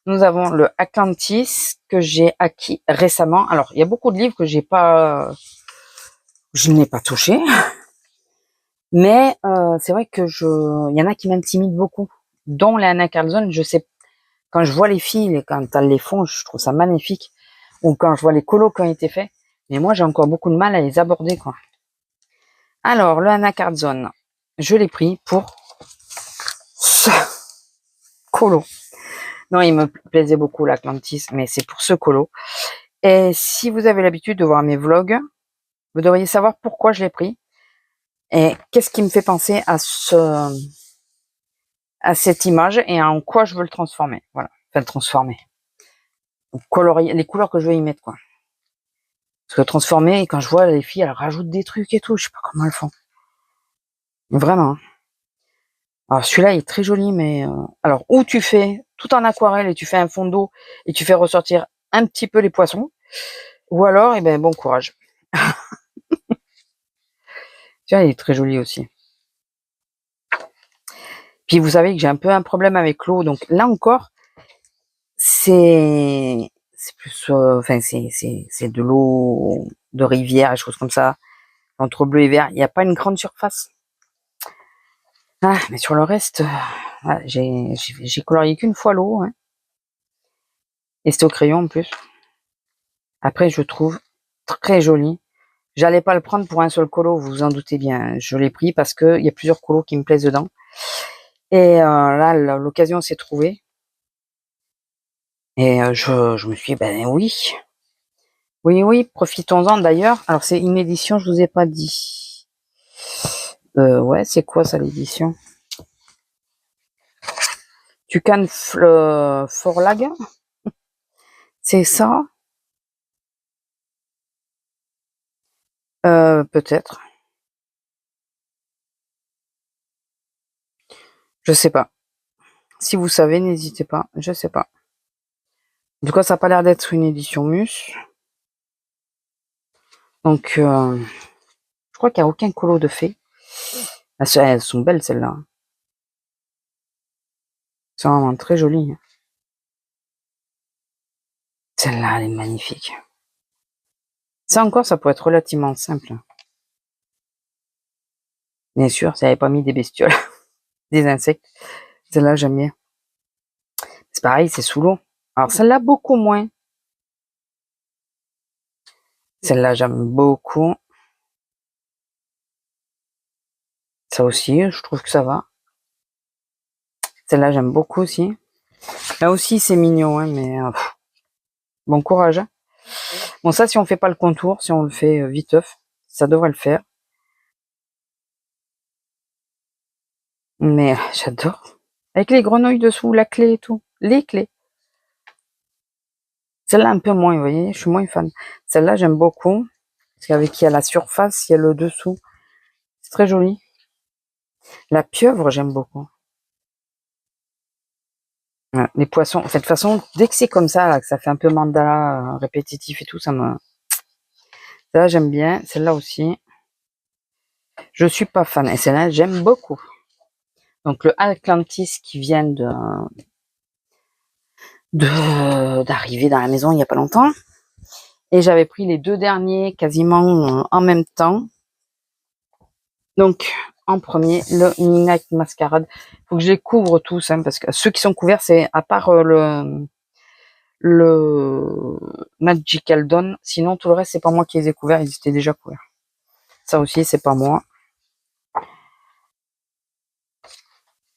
Nous avons le Atlantis que j'ai acquis récemment. Alors, il y a beaucoup de livres que je n'ai pas touché. Mais c'est vrai que il y en a qui m'intimident beaucoup, dont les Anna Carlson. Je sais, quand je vois les filles et quand elles les font, je trouve ça magnifique. Ou quand je vois les colos qui ont été faits. Mais moi, j'ai encore beaucoup de mal à les aborder, quoi. Alors, le Anna Carlson, je l'ai pris pour ce colo. Non, il me plaisait beaucoup l'Atlantis, mais c'est pour ce colo. Et si vous avez l'habitude de voir mes vlogs, vous devriez savoir pourquoi je l'ai pris. Et qu'est-ce qui me fait penser à cette image et en quoi je veux le transformer. Voilà. Enfin, le transformer. Colorier, les couleurs que je veux y mettre, quoi. Parce que transformer, quand je vois les filles, elles rajoutent des trucs et tout, je sais pas comment elles font. Vraiment. Alors, celui-là, il est très joli, mais, alors, ou tu fais tout en aquarelle et tu fais un fond d'eau et tu fais ressortir un petit peu les poissons, ou alors, eh ben, bon courage. Celui-là, il est très joli aussi. Puis, vous savez que j'ai un peu un problème avec l'eau, donc là encore, c'est plus, enfin, c'est de l'eau de rivière et choses comme ça. Entre bleu et vert, il n'y a pas une grande surface. Ah, mais sur le reste, j'ai colorié qu'une fois l'eau, hein. Et c'était au crayon en plus. Après, je trouve très joli. J'allais pas le prendre pour un seul colo, vous vous en doutez bien. Je l'ai pris parce que il y a plusieurs colos qui me plaisent dedans. Et là, l'occasion s'est trouvée. Et je me suis dit, ben oui. Oui, profitons-en d'ailleurs. Alors, c'est une édition, je vous ai pas dit. Ouais, c'est quoi ça, l'édition? Tucan Forlag? C'est ça? Peut-être. Je sais pas. Si vous savez, n'hésitez pas. Je sais pas. En tout cas, ça n'a pas l'air d'être une édition Mus. Donc, je crois qu'il n'y a aucun colo de fées. Elles sont belles, celles-là. Elles sont vraiment très jolies. Celle-là, elle est magnifique. Ça encore, ça pourrait être relativement simple. Bien sûr, si elle n'avait pas mis des bestioles, des insectes. Celle-là, j'aime bien. C'est pareil, c'est sous l'eau. Alors, celle-là, beaucoup moins. Celle-là, j'aime beaucoup. Ça aussi, je trouve que ça va. Celle-là, j'aime beaucoup aussi. Là aussi, c'est mignon, hein, mais bon courage. Hein. Bon, ça, si on fait pas le contour, si on le fait viteuf, ça devrait le faire. Mais j'adore. Avec les grenouilles dessous, la clé et tout. Les clés. Celle-là, un peu moins, vous voyez, je suis moins fan. Celle-là, j'aime beaucoup. Parce qu'avec il y a la surface, il y a le dessous. C'est très joli. La pieuvre, j'aime beaucoup. Ouais, les poissons, en fait, de toute façon, dès que c'est comme ça, là, que ça fait un peu mandala, répétitif et tout, celle-là, j'aime bien. Celle-là aussi. Je suis pas fan. Et celle-là, j'aime beaucoup. Donc, le Atlantis qui vient d'arriver dans la maison il y a pas longtemps. Et j'avais pris les 2 derniers quasiment en même temps. Donc, en premier, le Midnight Masquerade. Faut que je les couvre tous, hein, parce que ceux qui sont couverts, c'est à part le Magical Dawn. Sinon, tout le reste, c'est pas moi qui les ai couverts, ils étaient déjà couverts. Ça aussi, c'est pas moi.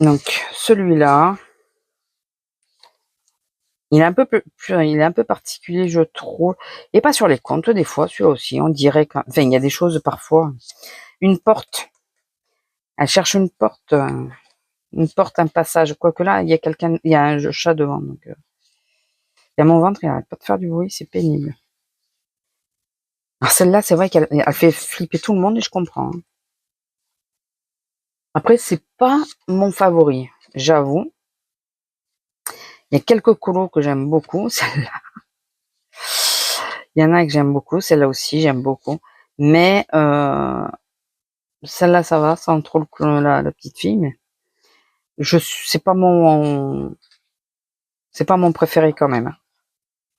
Donc, celui-là. Il est un peu il est un peu particulier, je trouve. Et pas sur les comptes, des fois, celui-là aussi. On dirait enfin, il y a des choses parfois. Une porte. Elle cherche une porte, un passage. Quoique là, il y a quelqu'un, il y a un chat devant. Donc, il y a mon ventre, il arrête pas de faire du bruit, c'est pénible. Alors celle-là, c'est vrai qu'elle fait flipper tout le monde et je comprends. Hein. Après, c'est pas mon favori, j'avoue. Il y a quelques colos que j'aime beaucoup. Celle-là, il y en a que j'aime beaucoup. Celle-là aussi, j'aime beaucoup. Mais celle-là, ça va, sans trop la petite fille. Mais c'est pas mon préféré quand même. Hein.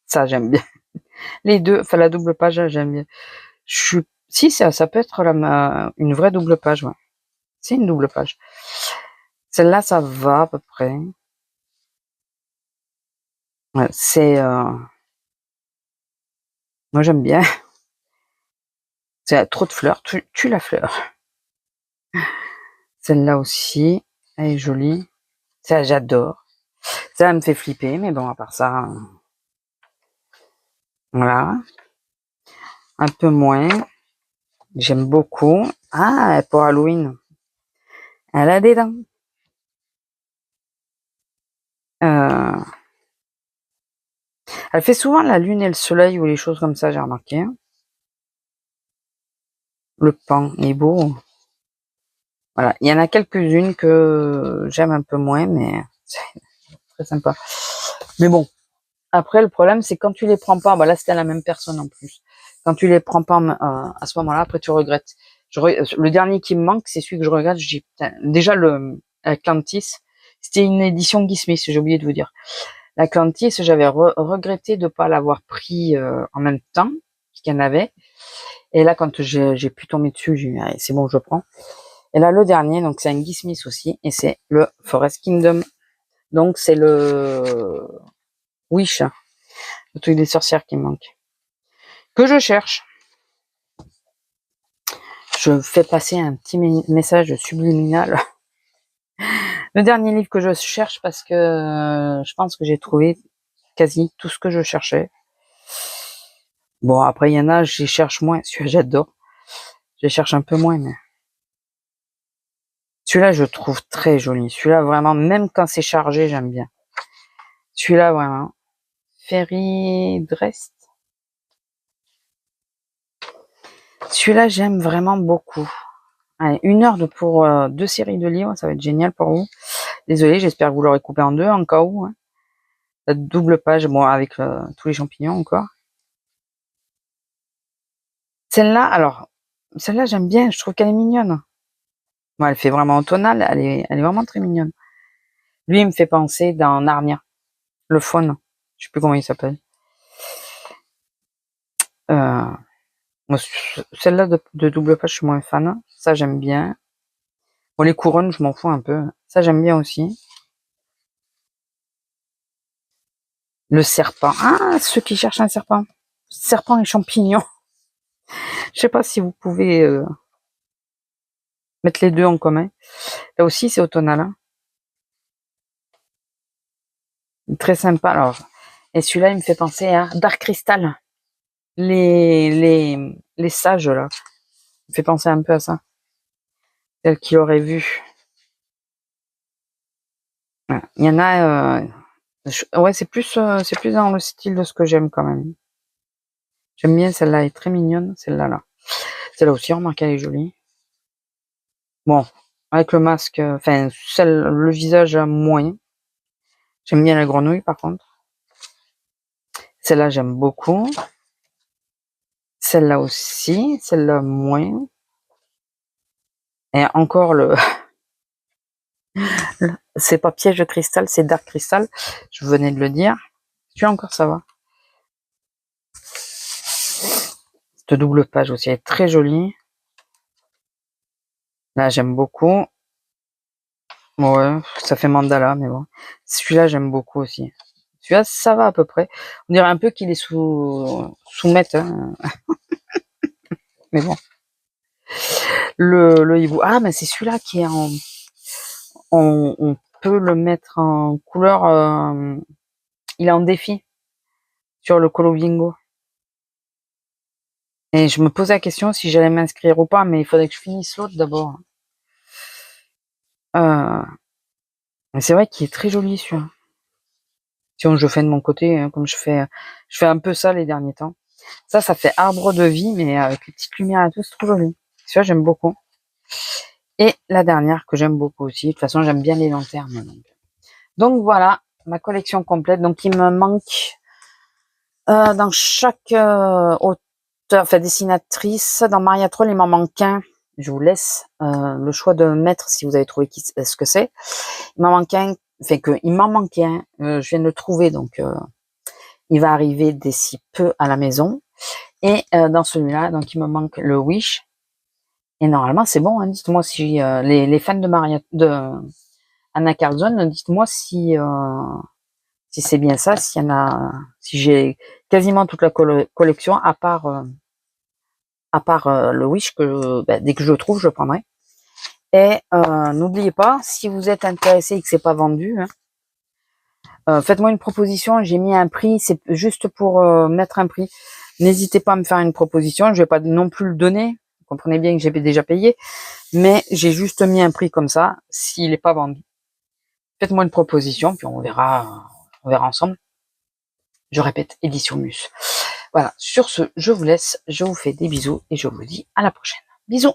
Ça, j'aime bien. Les deux, enfin la double page, j'aime bien. Si ça peut être une vraie double page. Ouais. C'est une double page. Celle-là, ça va à peu près. Ouais, moi j'aime bien. C'est trop de fleurs. Tu la fleur. Celle-là aussi, elle est jolie. Ça, j'adore. Ça me fait flipper, mais bon, à part ça, voilà. Un peu moins. J'aime beaucoup. Ah, pour Halloween. Elle a des dents. Euh, elle fait souvent la lune et le soleil ou les choses comme ça, j'ai remarqué. Le pan est beau. Voilà. Il y en a quelques-unes que j'aime un peu moins, mais c'est très sympa. Mais bon. Après, le problème, c'est quand tu les prends pas, bah là, c'était la même personne en plus. Quand tu les prends pas à ce moment-là, après, tu regrettes. Le dernier qui me manque, c'est celui que je regrette. Je dis, putain, déjà, Atlantis, c'était une édition Guy Smith, j'ai oublié de vous dire. L'Atlantis, j'avais regretté de pas l'avoir pris en même temps qu'il y en avait. Et là, quand j'ai pu tomber dessus, j'ai dit, allez, c'est bon, je prends. Et là, le dernier, donc c'est un Guy Smith aussi, et c'est le Forest Kingdom. Donc, c'est le Wish, le truc des sorcières qui me manque. Que je cherche. Je fais passer un petit message subliminal. Le dernier livre que je cherche parce que je pense que j'ai trouvé quasi tout ce que je cherchais. Bon, après, il y en a, j'y cherche moins. Celui-là, j'adore. Je cherche un peu moins, mais celui-là, je trouve très joli. Celui-là, vraiment, même quand c'est chargé, j'aime bien. Celui-là, vraiment. Ferry Drest. Celui-là, j'aime vraiment beaucoup. Allez, 1 heure pour 2 séries de livres, ça va être génial pour vous. Désolé, j'espère que vous l'aurez coupé en 2, en cas où. Hein. La double page, bon, avec tous les champignons encore. Celle-là, alors, celle-là, j'aime bien, je trouve qu'elle est mignonne. Bon, elle fait vraiment automnale, elle est vraiment très mignonne. Lui, il me fait penser dans Narnia, le faune. Je sais plus comment il s'appelle. Moi, celle-là de double page, je suis moins fan. Ça, j'aime bien. Bon, les couronnes, je m'en fous un peu. Ça, j'aime bien aussi. Le serpent. Ah, ceux qui cherchent un serpent. Serpent et champignon. Je sais pas si vous pouvez mettre les deux en commun. Là aussi, c'est automnal. Hein. Très sympa. Alors, et celui-là, il me fait penser à Dark Crystal. Les sages, là. Il me fait penser un peu à ça. Tel qu'il aurait vu. Voilà. Il y en a... ouais, c'est plus dans le style de ce que j'aime quand même. J'aime bien celle-là, elle est très mignonne, celle-là. Là. Celle-là aussi, remarquez, elle est jolie. Bon, avec le masque, enfin, le visage moins. J'aime bien la grenouille, par contre. Celle-là, j'aime beaucoup. Celle-là aussi, celle-là moins. Et encore c'est pas piège de cristal, c'est dark cristal. Je venais de le dire. Tu encore, ça va. Cette double page aussi, elle est très jolie. Là, j'aime beaucoup. Ouais, ça fait mandala, mais bon. Celui-là, j'aime beaucoup aussi. Celui-là, ça va à peu près. On dirait un peu qu'il est sous maître, hein. Mais bon. Le hibou. Ah, mais c'est celui-là qui est on peut le mettre en couleur il est en défi sur le Colo Bingo. Et je me posais la question si j'allais m'inscrire ou pas, mais il faudrait que je finisse l'autre d'abord. C'est vrai qu'il est très joli celui-là. Sinon, je fais de mon côté, hein, comme je fais un peu ça les derniers temps. Ça fait arbre de vie, mais avec les petites lumières et tout, c'est trop joli. Celui-là, j'aime beaucoup. Et la dernière que j'aime beaucoup aussi. De toute façon, j'aime bien les lanternes. Donc voilà, ma collection complète. Donc il me manque dans chaque auteur, enfin dessinatrice, dans Maria Troll, il m'en manque un. Je vous laisse le choix de mettre si vous avez trouvé ce que c'est. Il m'en manque un, il m'en manquait un. Je viens de le trouver, donc il va arriver d'ici peu à la maison. Et dans celui-là, donc il me manque le Wish. Et normalement, c'est bon. Hein, dites-moi si les fans de Anna Carlson, dites-moi si c'est bien ça, si j'ai quasiment toute la collection, à part le Wish que dès que je le trouve, je le prendrai. Et n'oubliez pas, si vous êtes intéressé et que c'est pas vendu, hein, faites-moi une proposition. J'ai mis un prix, c'est juste pour mettre un prix. N'hésitez pas à me faire une proposition. Je vais pas non plus le donner. Vous comprenez bien que j'ai déjà payé, mais j'ai juste mis un prix comme ça. S'il n'est pas vendu, faites-moi une proposition, puis on verra ensemble. Je répète, édition Mus. Voilà, sur ce, je vous laisse, je vous fais des bisous et je vous dis à la prochaine. Bisous!